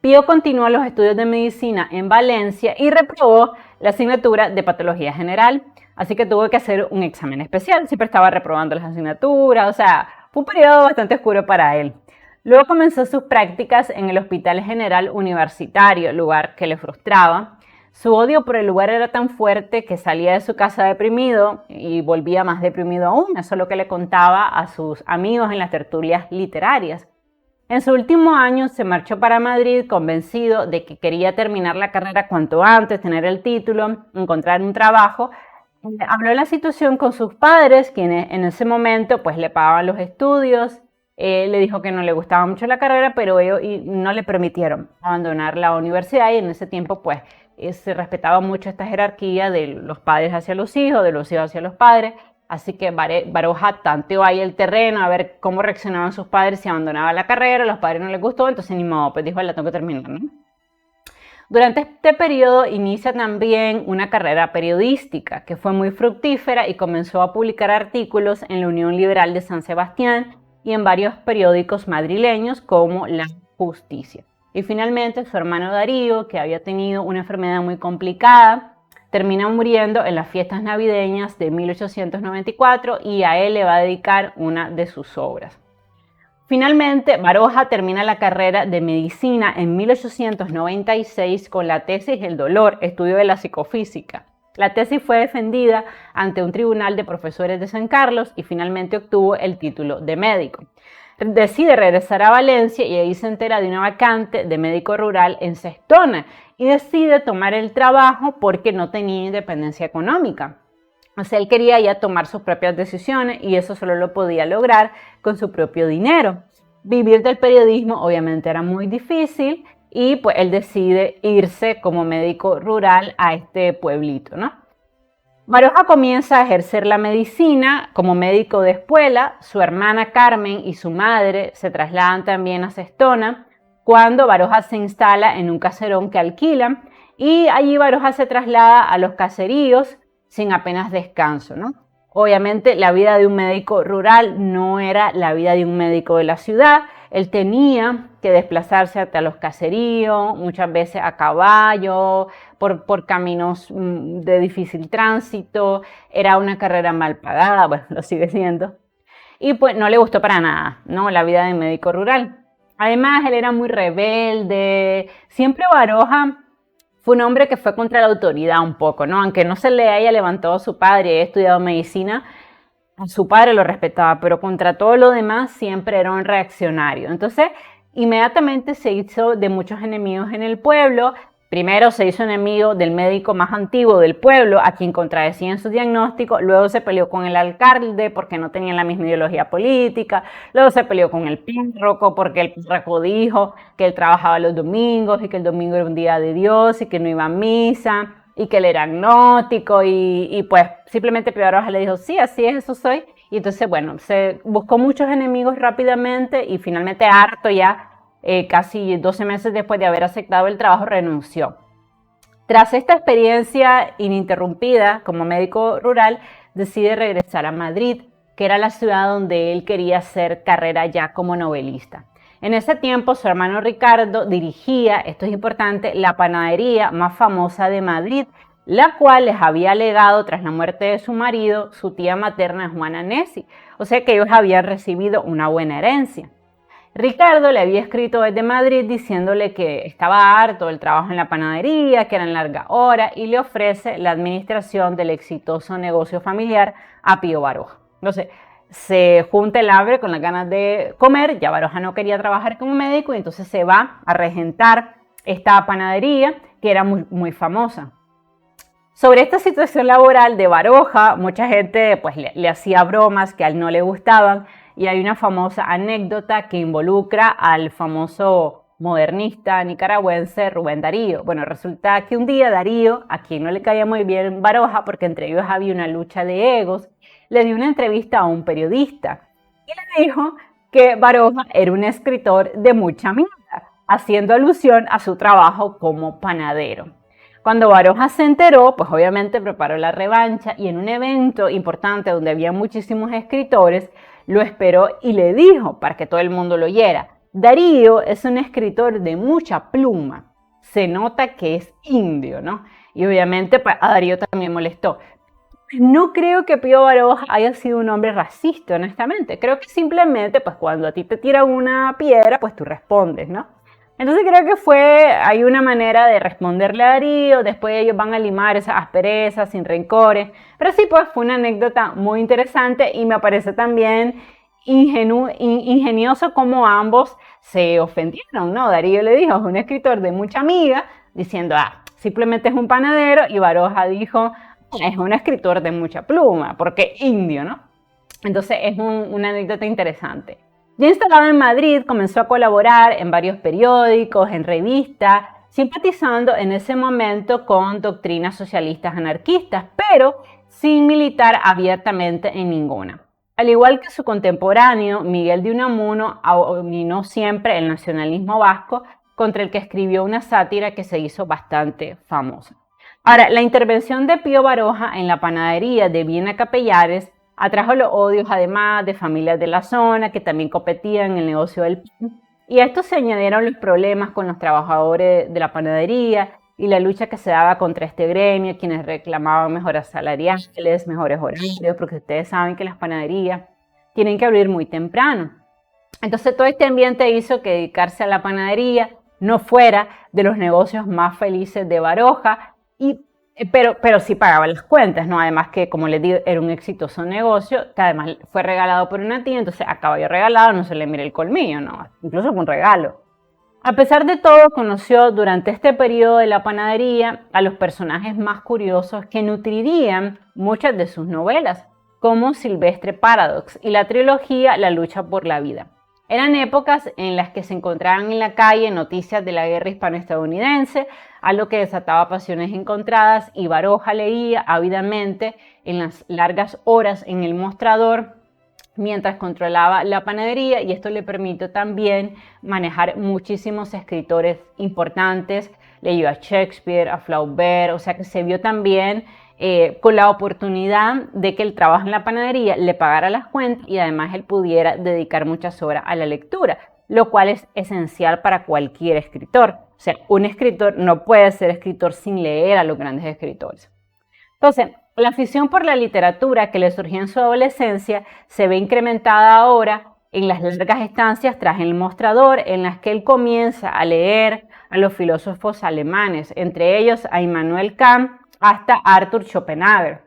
Pío continuó los estudios de medicina en Valencia y reprobó la asignatura de patología general, así que tuvo que hacer un examen especial. Siempre estaba reprobando las asignaturas, o sea, fue un periodo bastante oscuro para él. Luego comenzó sus prácticas en el Hospital General Universitario, lugar que le frustraba. Su odio por el lugar era tan fuerte que salía de su casa deprimido y volvía más deprimido aún. Eso es lo que le contaba a sus amigos en las tertulias literarias. En su último año se marchó para Madrid convencido de que quería terminar la carrera cuanto antes, tener el título, encontrar un trabajo. Habló de la situación con sus padres, quienes en ese momento pues le pagaban los estudios. Le dijo que no le gustaba mucho la carrera, pero ellos no le permitieron abandonar la universidad, y en ese tiempo pues se respetaba mucho esta jerarquía de los padres hacia los hijos, de los hijos hacia los padres. Así que Baroja tanteó ahí el terreno a ver cómo reaccionaban sus padres si abandonaba la carrera. A los padres no les gustó, entonces ni modo, pues dijo, la tengo que terminar, ¿no? Durante este periodo inicia también una carrera periodística que fue muy fructífera y comenzó a publicar artículos en la Unión Liberal de San Sebastián y en varios periódicos madrileños como La Justicia. Y finalmente su hermano Darío, que había tenido una enfermedad muy complicada, termina muriendo en las fiestas navideñas de 1894 y a él le va a dedicar una de sus obras. Finalmente, Baroja termina la carrera de medicina en 1896 con la tesis El dolor, estudio de la psicofísica. La tesis fue defendida ante un tribunal de profesores de San Carlos y finalmente obtuvo el título de médico. Decide regresar a Valencia y ahí se entera de una vacante de médico rural en Sestona y decide tomar el trabajo porque no tenía independencia económica. O sea, él quería ya tomar sus propias decisiones y eso solo lo podía lograr con su propio dinero. Vivir del periodismo obviamente era muy difícil y pues él decide irse como médico rural a este pueblito, ¿no? Baroja comienza a ejercer la medicina como médico de espuela. Su hermana Carmen y su madre se trasladan también a Sestona cuando Baroja se instala en un caserón que alquilan, y allí Baroja se traslada a los caseríos sin apenas descanso, ¿no? Obviamente la vida de un médico rural no era la vida de un médico de la ciudad. Él tenía que desplazarse hasta los caseríos, muchas veces a caballo, por caminos de difícil tránsito. Era una carrera mal pagada, bueno, lo sigue siendo. Y pues no le gustó para nada, ¿no?, la vida de médico rural. Además, él era muy rebelde. Siempre Baroja fue un hombre que fue contra la autoridad un poco, ¿no? Aunque no se le haya levantado a su padre y haya estudiado medicina, a su padre lo respetaba, pero contra todo lo demás siempre era un reaccionario. Entonces, inmediatamente se hizo de muchos enemigos en el pueblo. Primero se hizo enemigo del médico más antiguo del pueblo, a quien contradecían sus diagnósticos. Luego se peleó con el alcalde porque no tenían la misma ideología política. Luego se peleó con el párroco porque el párroco dijo que él trabajaba los domingos y que el domingo era un día de Dios y que no iba a misa y que él era agnóstico. Y pues simplemente Pío Baroja le dijo, sí, así es, eso soy. Y entonces, bueno, se buscó muchos enemigos rápidamente y finalmente, harto ya, casi 12 meses después de haber aceptado el trabajo, renunció. Tras esta experiencia ininterrumpida como médico rural, decide regresar a Madrid, que era la ciudad donde él quería hacer carrera ya como novelista. En ese tiempo, su hermano Ricardo dirigía, esto es importante, la panadería más famosa de Madrid, la cual les había legado tras la muerte de su marido su tía materna Juana Nessi, o sea que ellos habían recibido una buena herencia. Ricardo le había escrito desde Madrid diciéndole que estaba harto del trabajo en la panadería, que eran largas horas, y le ofrece la administración del exitoso negocio familiar a Pío Baroja. Entonces, se junta el hambre con las ganas de comer, ya Baroja no quería trabajar como médico y entonces se va a regentar esta panadería que era muy famosa. Sobre esta situación laboral de Baroja, mucha gente pues, le hacía bromas que a él no le gustaban, y hay una famosa anécdota que involucra al famoso modernista nicaragüense Rubén Darío. Bueno, resulta que un día Darío, a quien no le caía muy bien Baroja, porque entre ellos había una lucha de egos, le dio una entrevista a un periodista y le dijo que Baroja era un escritor de mucha mierda, haciendo alusión a su trabajo como panadero. Cuando Baroja se enteró, pues obviamente preparó la revancha y en un evento importante donde había muchísimos escritores, lo esperó y le dijo, para que todo el mundo lo oyera: Darío es un escritor de mucha pluma, se nota que es indio, ¿no? Y obviamente pues, a Darío también molestó. No creo que Pío Baroja haya sido un hombre racista, honestamente. Creo que simplemente, pues cuando a ti te tiran una piedra, pues tú respondes, ¿no? Entonces creo que hay una manera de responderle a Darío, después ellos van a limar esas asperezas sin rencores, pero sí, pues fue una anécdota muy interesante y me parece también ingenioso cómo ambos se ofendieron, ¿no? Darío le dijo, es un escritor de mucha amiga, diciendo, simplemente es un panadero, y Baroja dijo, es un escritor de mucha pluma, porque indio, ¿no? Entonces es una anécdota interesante. Ya instalado en Madrid, comenzó a colaborar en varios periódicos, en revistas, simpatizando en ese momento con doctrinas socialistas anarquistas, pero sin militar abiertamente en ninguna. Al igual que su contemporáneo, Miguel de Unamuno abominó siempre el nacionalismo vasco, contra el que escribió una sátira que se hizo bastante famosa. Ahora, la intervención de Pío Baroja en la panadería de Viena Capellares atrajo los odios además de familias de la zona que también competían en el negocio del pan. Y a esto se añadieron los problemas con los trabajadores de la panadería y la lucha que se daba contra este gremio, quienes reclamaban mejoras salariales, mejores horarios, porque ustedes saben que las panaderías tienen que abrir muy temprano. Entonces todo este ambiente hizo que dedicarse a la panadería no fuera de los negocios más felices de Baroja, pero sí pagaba las cuentas, ¿no? Además que, como les digo, era un exitoso negocio, que además fue regalado por una tía, entonces a caballo regalado no se le mira el colmillo, ¿no? Incluso fue un regalo. A pesar de todo, conoció durante este periodo de la panadería a los personajes más curiosos que nutrirían muchas de sus novelas, como Silvestre Paradox y la trilogía La lucha por la vida. Eran épocas en las que se encontraban en la calle noticias de la guerra hispano-estadounidense, algo que desataba pasiones encontradas, y Baroja leía ávidamente en las largas horas en el mostrador mientras controlaba la panadería, y esto le permitió también manejar muchísimos escritores importantes. Leyó a Shakespeare, a Flaubert, o sea que se vio también con la oportunidad de que el trabajo en la panadería le pagara las cuentas y además él pudiera dedicar muchas horas a la lectura, lo cual es esencial para cualquier escritor. O sea, un escritor no puede ser escritor sin leer a los grandes escritores. Entonces, la afición por la literatura que le surgió en su adolescencia se ve incrementada ahora en las largas estancias tras el mostrador, en las que él comienza a leer a los filósofos alemanes, entre ellos a Immanuel Kant hasta Arthur Schopenhauer,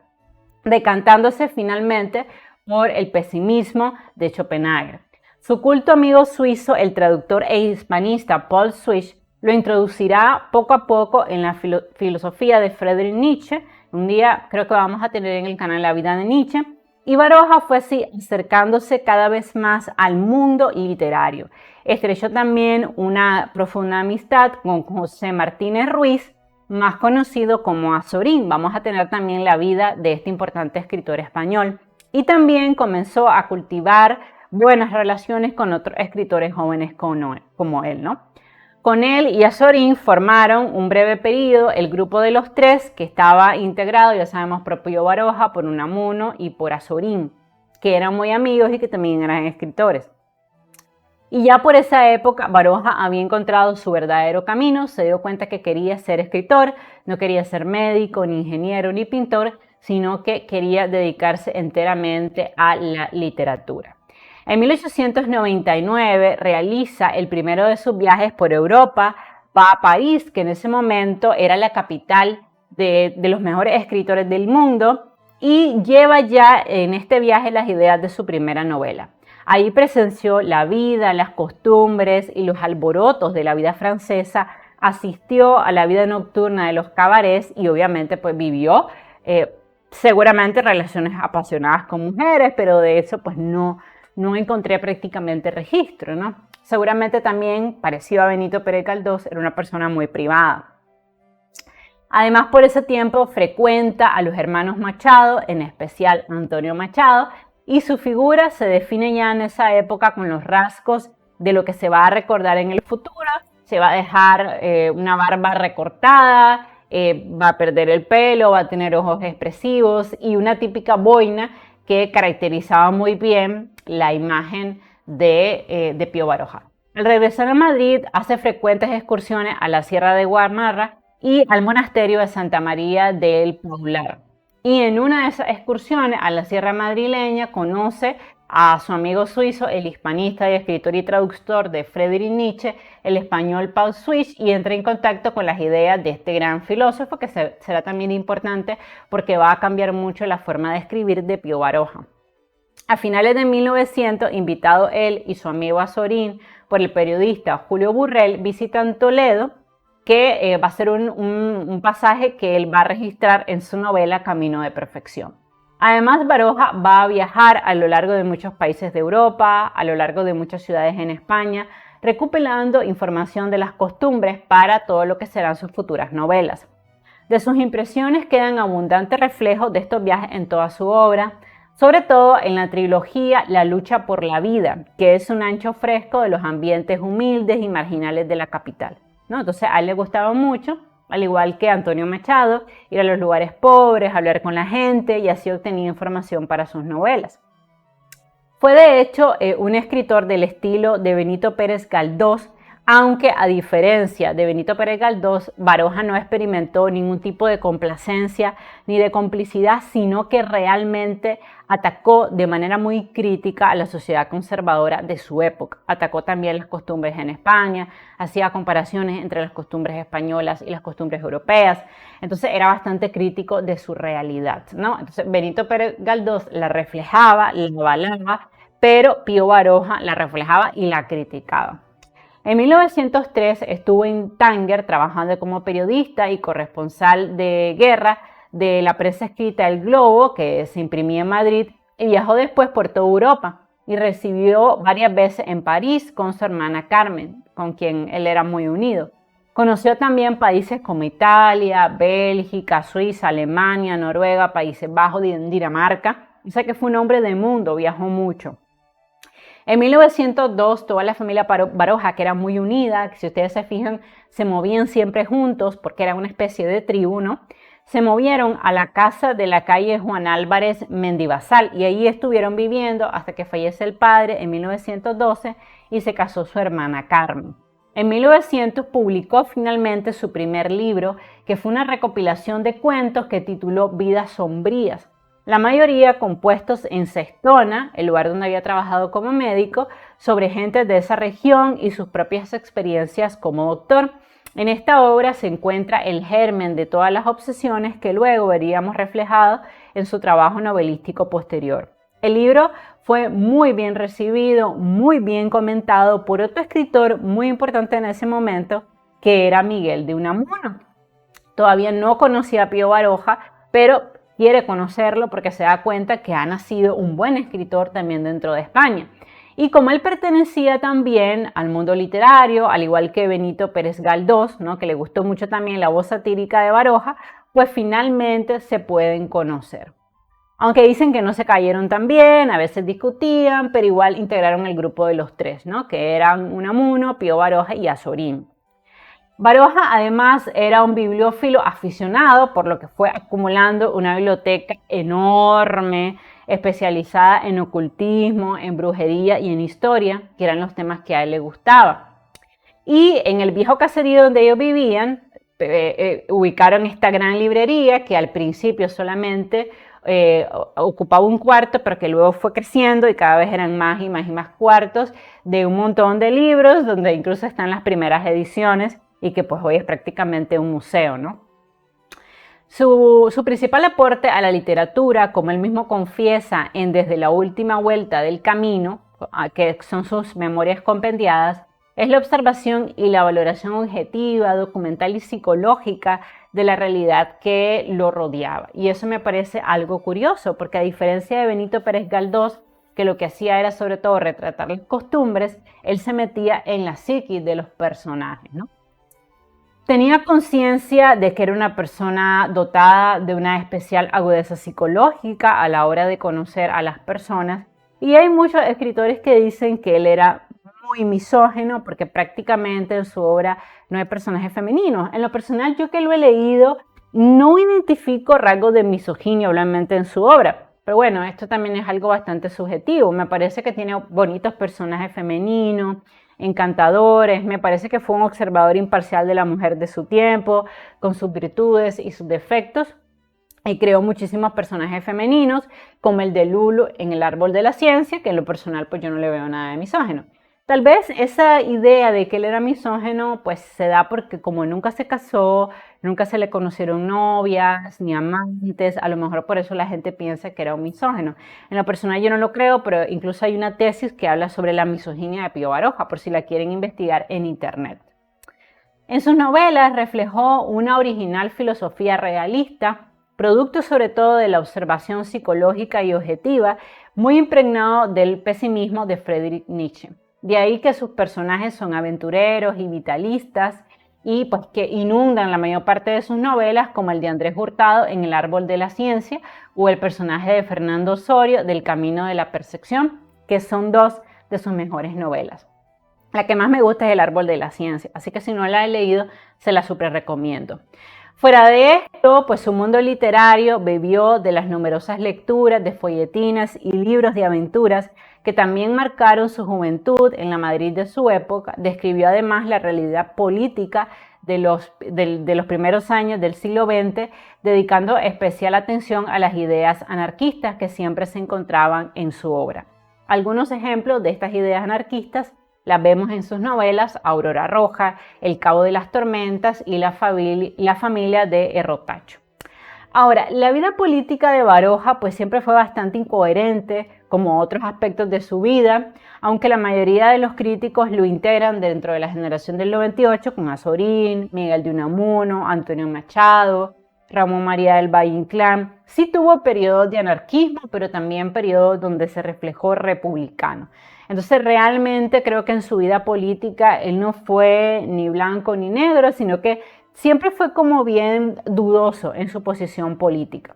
decantándose finalmente por el pesimismo de Schopenhauer. Su culto amigo suizo, el traductor e hispanista Paul Swish, lo introducirá poco a poco en la filosofía de Friedrich Nietzsche. Un día creo que vamos a tener en el canal La vida de Nietzsche. Y Baroja fue así acercándose cada vez más al mundo literario. Estrechó también una profunda amistad con José Martínez Ruiz, más conocido como Azorín. Vamos a tener también la vida de este importante escritor español. Y también comenzó a cultivar buenas relaciones con otros escritores jóvenes como él, ¿no? Con él y Azorín formaron un breve periodo el grupo de los tres, que estaba integrado, ya sabemos, por Pío Baroja, por Unamuno y por Azorín, que eran muy amigos y que también eran escritores. Y ya por esa época Baroja había encontrado su verdadero camino, se dio cuenta que quería ser escritor, no quería ser médico, ni ingeniero, ni pintor, sino que quería dedicarse enteramente a la literatura. En 1899 realiza el primero de sus viajes por Europa, va a París, que en ese momento era la capital de los mejores escritores del mundo, y lleva ya en este viaje las ideas de su primera novela. Ahí presenció la vida, las costumbres y los alborotos de la vida francesa, asistió a la vida nocturna de los cabarets y obviamente pues vivió seguramente relaciones apasionadas con mujeres, pero de eso pues no encontré prácticamente registro, ¿no? Seguramente también, parecido a Benito Pérez Galdós, era una persona muy privada. Además, por ese tiempo frecuenta a los hermanos Machado, en especial Antonio Machado, y su figura se define ya en esa época con los rasgos de lo que se va a recordar en el futuro. Se va a dejar una barba recortada, va a perder el pelo, va a tener ojos expresivos y una típica boina que caracterizaba muy bien la imagen de Pío Baroja. Al regresar a Madrid, hace frecuentes excursiones a la Sierra de Guamarra y al monasterio de Santa María del Paular. Y en una de esas excursiones a la Sierra madrileña conoce a su amigo suizo, el hispanista y escritor y traductor de Friedrich Nietzsche, el español Paul Switch, y entra en contacto con las ideas de este gran filósofo que será también importante porque va a cambiar mucho la forma de escribir de Pío Baroja. A finales de 1900, invitado él y su amigo Azorín por el periodista Julio Burrell, visitan Toledo, que va a ser un pasaje que él va a registrar en su novela Camino de Perfección. Además, Baroja va a viajar a lo largo de muchos países de Europa, a lo largo de muchas ciudades en España, recopilando información de las costumbres para todo lo que serán sus futuras novelas. De sus impresiones quedan abundantes reflejos de estos viajes en toda su obra, sobre todo en la trilogía La lucha por la vida, que es un ancho fresco de los ambientes humildes y marginales de la capital, ¿no? Entonces a él le gustaba mucho, al igual que Antonio Machado, ir a los lugares pobres, hablar con la gente y así obtenía información para sus novelas. Fue de hecho un escritor del estilo de Benito Pérez Galdós, aunque a diferencia de Benito Pérez Galdós, Baroja no experimentó ningún tipo de complacencia ni de complicidad, sino que realmente atacó de manera muy crítica a la sociedad conservadora de su época. Atacó también las costumbres en España, hacía comparaciones entre las costumbres españolas y las costumbres europeas. Entonces era bastante crítico de su realidad, ¿no? Entonces Benito Pérez Galdós la reflejaba, la avalaba, pero Pío Baroja la reflejaba y la criticaba. En 1903 estuvo en Tánger trabajando como periodista y corresponsal de guerra de la prensa escrita El Globo, que se imprimía en Madrid, y viajó después por toda Europa y recibió varias veces en París con su hermana Carmen, con quien él era muy unido. Conoció también países como Italia, Bélgica, Suiza, Alemania, Noruega, Países Bajos, Dinamarca. O sea que fue un hombre de mundo, viajó mucho. En 1902, toda la familia Baroja, que era muy unida, que si ustedes se fijan, se movían siempre juntos porque era una especie de tribu, ¿no? Se movieron a la casa de la calle Juan Álvarez Mendivasal y ahí estuvieron viviendo hasta que fallece el padre en 1912 y se casó su hermana Carmen. En 1900 publicó finalmente su primer libro, que fue una recopilación de cuentos que tituló Vidas sombrías. La mayoría compuestos en Cestona, el lugar donde había trabajado como médico, sobre gente de esa región y sus propias experiencias como doctor. En esta obra se encuentra el germen de todas las obsesiones que luego veríamos reflejadas en su trabajo novelístico posterior. El libro fue muy bien recibido, muy bien comentado por otro escritor muy importante en ese momento, que era Miguel de Unamuno. Todavía no conocía a Pío Baroja, pero quiere conocerlo porque se da cuenta que ha nacido un buen escritor también dentro de España. Y como él pertenecía también al mundo literario, al igual que Benito Pérez Galdós, ¿no?, que le gustó mucho también la voz satírica de Baroja, pues finalmente se pueden conocer. Aunque dicen que no se cayeron tan bien, a veces discutían, pero igual integraron el grupo de los tres, ¿no?, que eran Unamuno, Pío Baroja y Azorín. Baroja además era un bibliófilo aficionado, por lo que fue acumulando una biblioteca enorme, especializada en ocultismo, en brujería y en historia, que eran los temas que a él le gustaba. Y en el viejo caserío donde ellos vivían, ubicaron esta gran librería que al principio solamente ocupaba un cuarto, pero que luego fue creciendo y cada vez eran más y más y más cuartos de un montón de libros, donde incluso están las primeras ediciones y que pues hoy es prácticamente un museo, ¿no? Su principal aporte a la literatura, como él mismo confiesa en Desde la última vuelta del camino, que son sus memorias compendiadas, es la observación y la valoración objetiva, documental y psicológica de la realidad que lo rodeaba. Y eso me parece algo curioso, porque a diferencia de Benito Pérez Galdós, que lo que hacía era sobre todo retratar las costumbres, él se metía en la psiquis de los personajes, ¿no? Tenía conciencia de que era una persona dotada de una especial agudeza psicológica a la hora de conocer a las personas, y hay muchos escritores que dicen que él era muy misógino porque prácticamente en su obra no hay personajes femeninos. En lo personal, yo que lo he leído, no identifico rasgos de misoginia obviamente en su obra, pero bueno, esto también es algo bastante subjetivo. Me parece que tiene bonitos personajes femeninos, encantadores. Me parece que fue un observador imparcial de la mujer de su tiempo, con sus virtudes y sus defectos, y creó muchísimos personajes femeninos, como el de Lulu en El árbol de la ciencia, que en lo personal pues yo no le veo nada de misógino. Tal vez esa idea de que él era misógino pues se da porque como nunca se casó, nunca se le conocieron novias ni amantes, a lo mejor por eso la gente piensa que era un misógino. En lo personal yo no lo creo, pero incluso hay una tesis que habla sobre la misoginia de Pío Baroja, por si la quieren investigar en internet. En sus novelas reflejó una original filosofía realista, producto sobre todo de la observación psicológica y objetiva, muy impregnado del pesimismo de Friedrich Nietzsche. De ahí que sus personajes son aventureros y vitalistas y pues que inundan la mayor parte de sus novelas, como el de Andrés Hurtado en El árbol de la ciencia o el personaje de Fernando Osorio del Camino de la percepción, que son dos de sus mejores novelas. La que más me gusta es El árbol de la ciencia, así que si no la he leído, se la súper recomiendo. Fuera de esto, pues su mundo literario bebió de las numerosas lecturas de folletinas y libros de aventuras que también marcaron su juventud en la Madrid de su época. Describió además la realidad política de los primeros años del siglo XX, dedicando especial atención a las ideas anarquistas que siempre se encontraban en su obra. Algunos ejemplos de estas ideas anarquistas las vemos en sus novelas Aurora Roja, El cabo de las tormentas y La familia de Errotacho. Ahora, la vida política de Baroja pues siempre fue bastante incoherente, como otros aspectos de su vida, aunque la mayoría de los críticos lo integran dentro de la generación del 98, con Azorín, Miguel de Unamuno, Antonio Machado, Ramón María del Valle Inclán. Sí tuvo periodos de anarquismo, pero también periodos donde se reflejó republicano. Entonces realmente creo que en su vida política él no fue ni blanco ni negro, sino que siempre fue como bien dudoso en su posición política.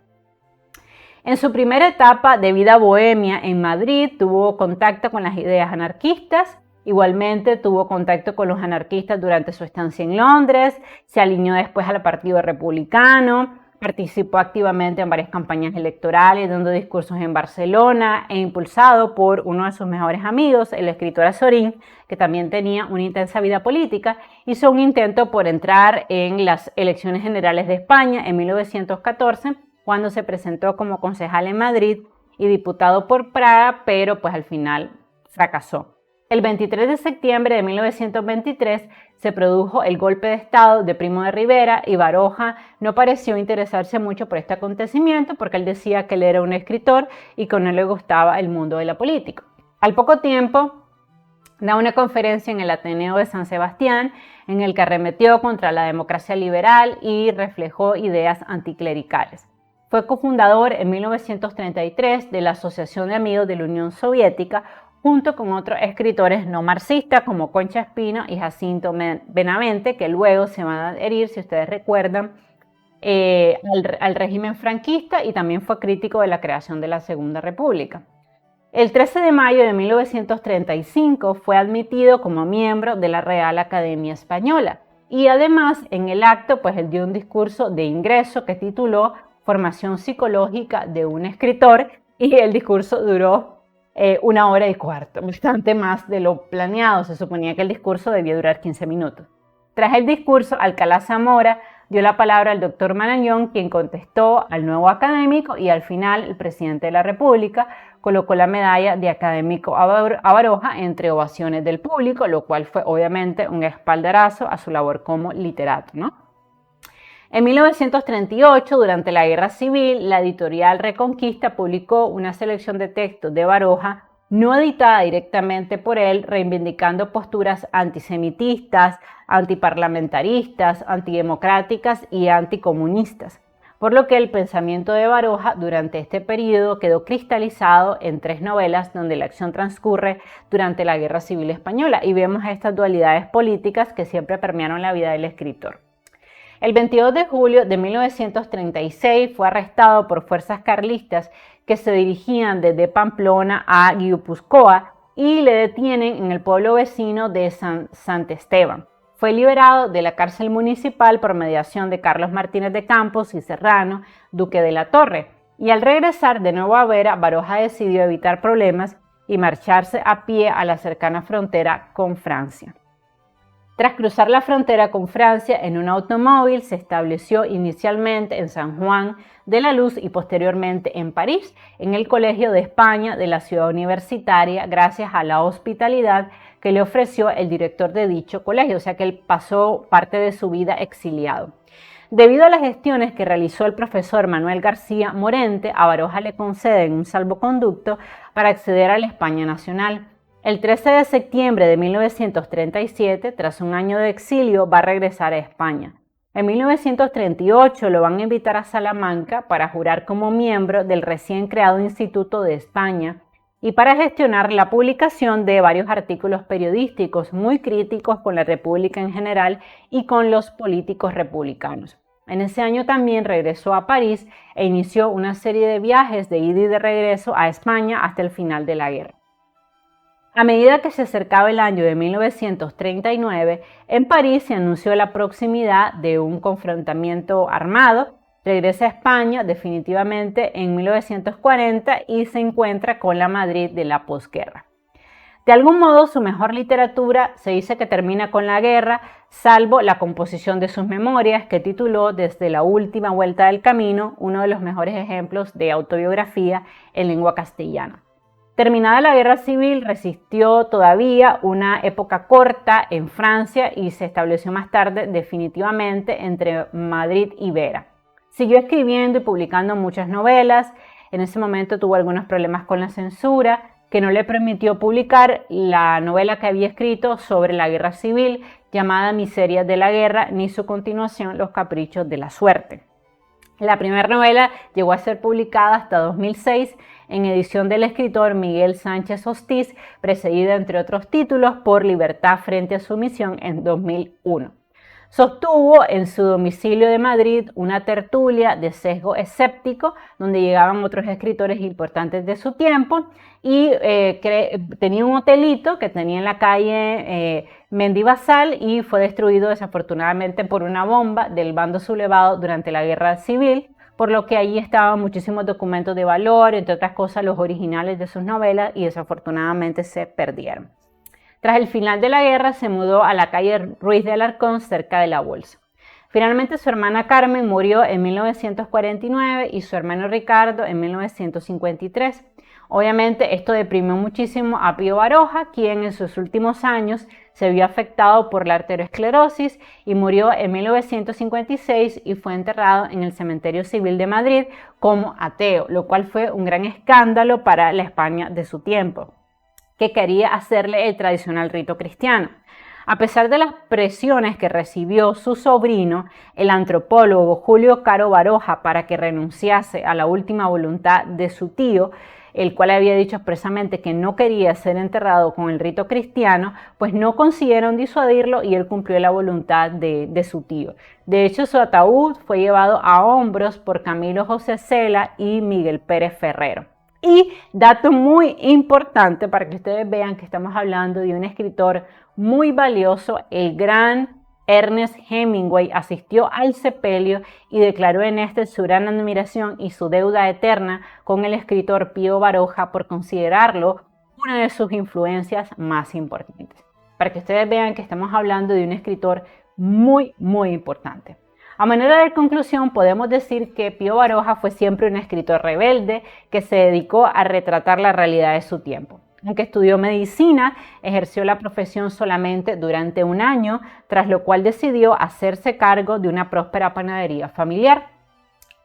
En su primera etapa de vida bohemia en Madrid tuvo contacto con las ideas anarquistas, igualmente tuvo contacto con los anarquistas durante su estancia en Londres, se alineó después al Partido Republicano, participó activamente en varias campañas electorales, dando discursos en Barcelona e impulsado por uno de sus mejores amigos, el escritor Azorín, que también tenía una intensa vida política, hizo un intento por entrar en las elecciones generales de España en 1914, cuando se presentó como concejal en Madrid y diputado por Praga, pero pues al final fracasó. El 23 de septiembre de 1923 se produjo el golpe de estado de Primo de Rivera y Baroja no pareció interesarse mucho por este acontecimiento porque él decía que él era un escritor y que no le gustaba el mundo de la política. Al poco tiempo da una conferencia en el Ateneo de San Sebastián en el que arremetió contra la democracia liberal y reflejó ideas anticlericales. Fue cofundador en 1933 de la Asociación de Amigos de la Unión Soviética, junto con otros escritores no marxistas como Concha Espino y Jacinto Benavente, que luego se van a adherir, si ustedes recuerdan, al régimen franquista, y también fue crítico de la creación de la Segunda República. El 13 de mayo de 1935 fue admitido como miembro de la Real Academia Española y además en el acto pues él dio un discurso de ingreso que tituló Formación psicológica de un escritor, y el discurso duró 1 hora y cuarto, bastante más de lo planeado. Se suponía que el discurso debía durar 15 minutos. Tras el discurso, Alcalá Zamora dio la palabra al doctor Marañón, quien contestó al nuevo académico, y al final el presidente de la República colocó la medalla de académico a Baroja entre ovaciones del público, lo cual fue obviamente un espaldarazo a su labor como literato, ¿no? En 1938, durante la Guerra Civil, la editorial Reconquista publicó una selección de textos de Baroja no editada directamente por él, reivindicando posturas antisemitistas, antiparlamentaristas, antidemocráticas y anticomunistas, por lo que el pensamiento de Baroja durante este periodo quedó cristalizado en 3 novelas donde la acción transcurre durante la Guerra Civil Española, y vemos estas dualidades políticas que siempre permearon la vida del escritor. El 22 de julio de 1936 fue arrestado por fuerzas carlistas que se dirigían desde Pamplona a Guipúzcoa y le detienen en el pueblo vecino de Sant Esteban. Fue liberado de la cárcel municipal por mediación de Carlos Martínez de Campos y Serrano, duque de la Torre, y al regresar de nuevo a Vera, Baroja decidió evitar problemas y marcharse a pie a la cercana frontera con Francia. Tras cruzar la frontera con Francia en un automóvil, se estableció inicialmente en San Juan de la Luz y posteriormente en París, en el Colegio de España de la ciudad universitaria, gracias a la hospitalidad que le ofreció el director de dicho colegio, o sea que él pasó parte de su vida exiliado. Debido a las gestiones que realizó el profesor Manuel García Morente, a Baroja le conceden un salvoconducto para acceder a la España nacional. El 13 de septiembre de 1937, tras un año de exilio, va a regresar a España. En 1938 lo van a invitar a Salamanca para jurar como miembro del recién creado Instituto de España y para gestionar la publicación de varios artículos periodísticos muy críticos con la República en general y con los políticos republicanos. En ese año también regresó a París e inició una serie de viajes de ida y de regreso a España hasta el final de la guerra. A medida que se acercaba el año de 1939, en París se anunció la proximidad de un confrontamiento armado. Regresa a España definitivamente en 1940 y se encuentra con la Madrid de la posguerra. De algún modo, su mejor literatura se dice que termina con la guerra, salvo la composición de sus memorias, que tituló Desde la última vuelta del camino, uno de los mejores ejemplos de autobiografía en lengua castellana. Terminada la guerra civil, resistió todavía una época corta en Francia y se estableció más tarde definitivamente entre Madrid y Vera. Siguió escribiendo y publicando muchas novelas. En ese momento tuvo algunos problemas con la censura, que no le permitió publicar la novela que había escrito sobre la guerra civil, llamada Miserias de la guerra, ni su continuación, Los caprichos de la suerte. La primera novela llegó a ser publicada hasta 2006 en edición del escritor Miguel Sánchez Hostiz, precedida entre otros títulos por Libertad frente a sumisión en 2001. Sostuvo en su domicilio de Madrid una tertulia de sesgo escéptico donde llegaban otros escritores importantes de su tiempo y tenía un hotelito que tenía en la calle Mendivasal y fue destruido desafortunadamente por una bomba del bando sublevado durante la guerra civil, por lo que allí estaban muchísimos documentos de valor, entre otras cosas los originales de sus novelas, y desafortunadamente se perdieron. Tras el final de la guerra se mudó a la calle Ruiz de Alarcón, cerca de la Bolsa. Finalmente su hermana Carmen murió en 1949 y su hermano Ricardo en 1953. Obviamente esto deprimió muchísimo a Pío Baroja, quien en sus últimos años se vio afectado por la arteriosclerosis y murió en 1956 y fue enterrado en el Cementerio Civil de Madrid como ateo, lo cual fue un gran escándalo para la España de su tiempo, que quería hacerle el tradicional rito cristiano. A pesar de las presiones que recibió su sobrino, el antropólogo Julio Caro Baroja, para que renunciase a la última voluntad de su tío, el cual había dicho expresamente que no quería ser enterrado con el rito cristiano, pues no consiguieron disuadirlo y él cumplió la voluntad de su tío. De hecho, su ataúd fue llevado a hombros por Camilo José Cela y Miguel Pérez Ferrero. Y dato muy importante para que ustedes vean que estamos hablando de un escritor muy valioso, el gran Ernest Hemingway asistió al sepelio y declaró en este su gran admiración y su deuda eterna con el escritor Pío Baroja por considerarlo una de sus influencias más importantes. Para que ustedes vean que estamos hablando de un escritor muy importante. A manera de conclusión, podemos decir que Pío Baroja fue siempre un escritor rebelde que se dedicó a retratar la realidad de su tiempo. Aunque estudió medicina, ejerció la profesión solamente durante un año, tras lo cual decidió hacerse cargo de una próspera panadería familiar.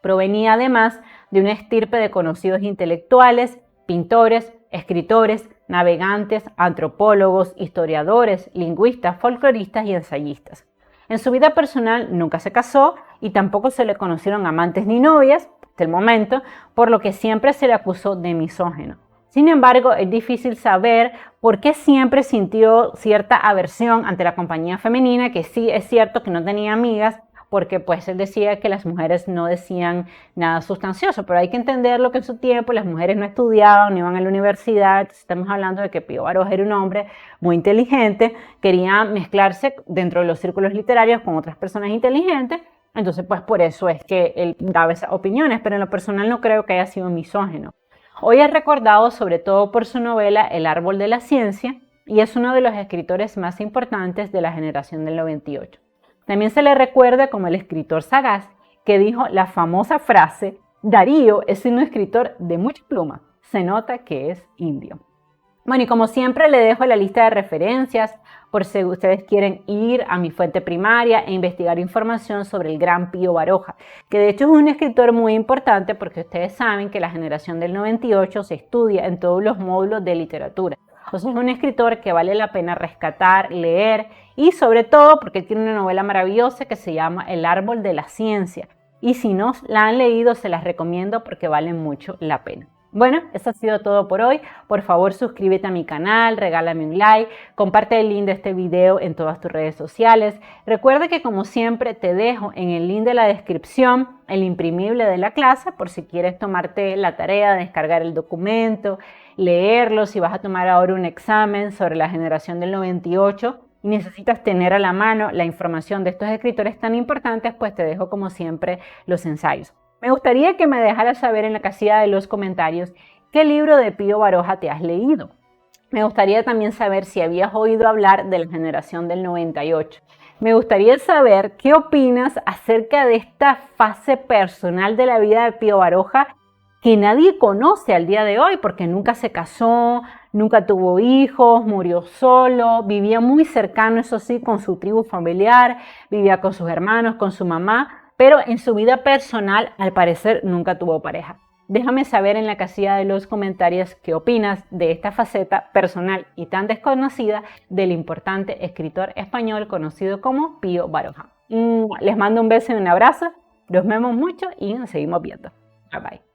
Provenía además de una estirpe de conocidos intelectuales, pintores, escritores, navegantes, antropólogos, historiadores, lingüistas, folcloristas y ensayistas. En su vida personal nunca se casó y tampoco se le conocieron amantes ni novias hasta el momento, por lo que siempre se le acusó de misógino. Sin embargo, es difícil saber por qué siempre sintió cierta aversión ante la compañía femenina, que sí es cierto que no tenía amigas, porque pues él decía que las mujeres no decían nada sustancioso, pero hay que entender lo que en su tiempo las mujeres no estudiaban, no iban a la universidad. Estamos hablando de que Pío Baroja era un hombre muy inteligente, quería mezclarse dentro de los círculos literarios con otras personas inteligentes, entonces pues por eso es que él daba esas opiniones, pero en lo personal no creo que haya sido misógino. Hoy es recordado sobre todo por su novela El árbol de la ciencia y es uno de los escritores más importantes de la generación del 98. También se le recuerda como el escritor sagaz que dijo la famosa frase: Darío es un escritor de mucha pluma, se nota que es indio. Bueno, y como siempre le dejo la lista de referencias por si ustedes quieren ir a mi fuente primaria e investigar información sobre el gran Pío Baroja, que de hecho es un escritor muy importante porque ustedes saben que la generación del 98 se estudia en todos los módulos de literatura. Entonces es un escritor que vale la pena rescatar, leer y sobre todo porque tiene una novela maravillosa que se llama El árbol de la ciencia. Y si no la han leído, se las recomiendo porque vale mucho la pena. Bueno, eso ha sido todo por hoy. Por favor, suscríbete a mi canal, regálame un like, comparte el link de este video en todas tus redes sociales. Recuerda que como siempre te dejo en el link de la descripción el imprimible de la clase por si quieres tomarte la tarea de descargar el documento, leerlo, si vas a tomar ahora un examen sobre la generación del 98 y necesitas tener a la mano la información de estos escritores tan importantes, pues te dejo como siempre los ensayos. Me gustaría que me dejaras saber en la casilla de los comentarios qué libro de Pío Baroja te has leído. Me gustaría también saber si habías oído hablar de la generación del 98. Me gustaría saber qué opinas acerca de esta fase personal de la vida de Pío Baroja que nadie conoce al día de hoy porque nunca se casó, nunca tuvo hijos, murió solo, vivía muy cercano, eso sí, con su tribu familiar, vivía con sus hermanos, con su mamá, pero en su vida personal, al parecer, nunca tuvo pareja. Déjame saber en la casilla de los comentarios qué opinas de esta faceta personal y tan desconocida del importante escritor español conocido como Pío Baroja. Les mando un beso y un abrazo, los vemos mucho y nos seguimos viendo. Bye bye.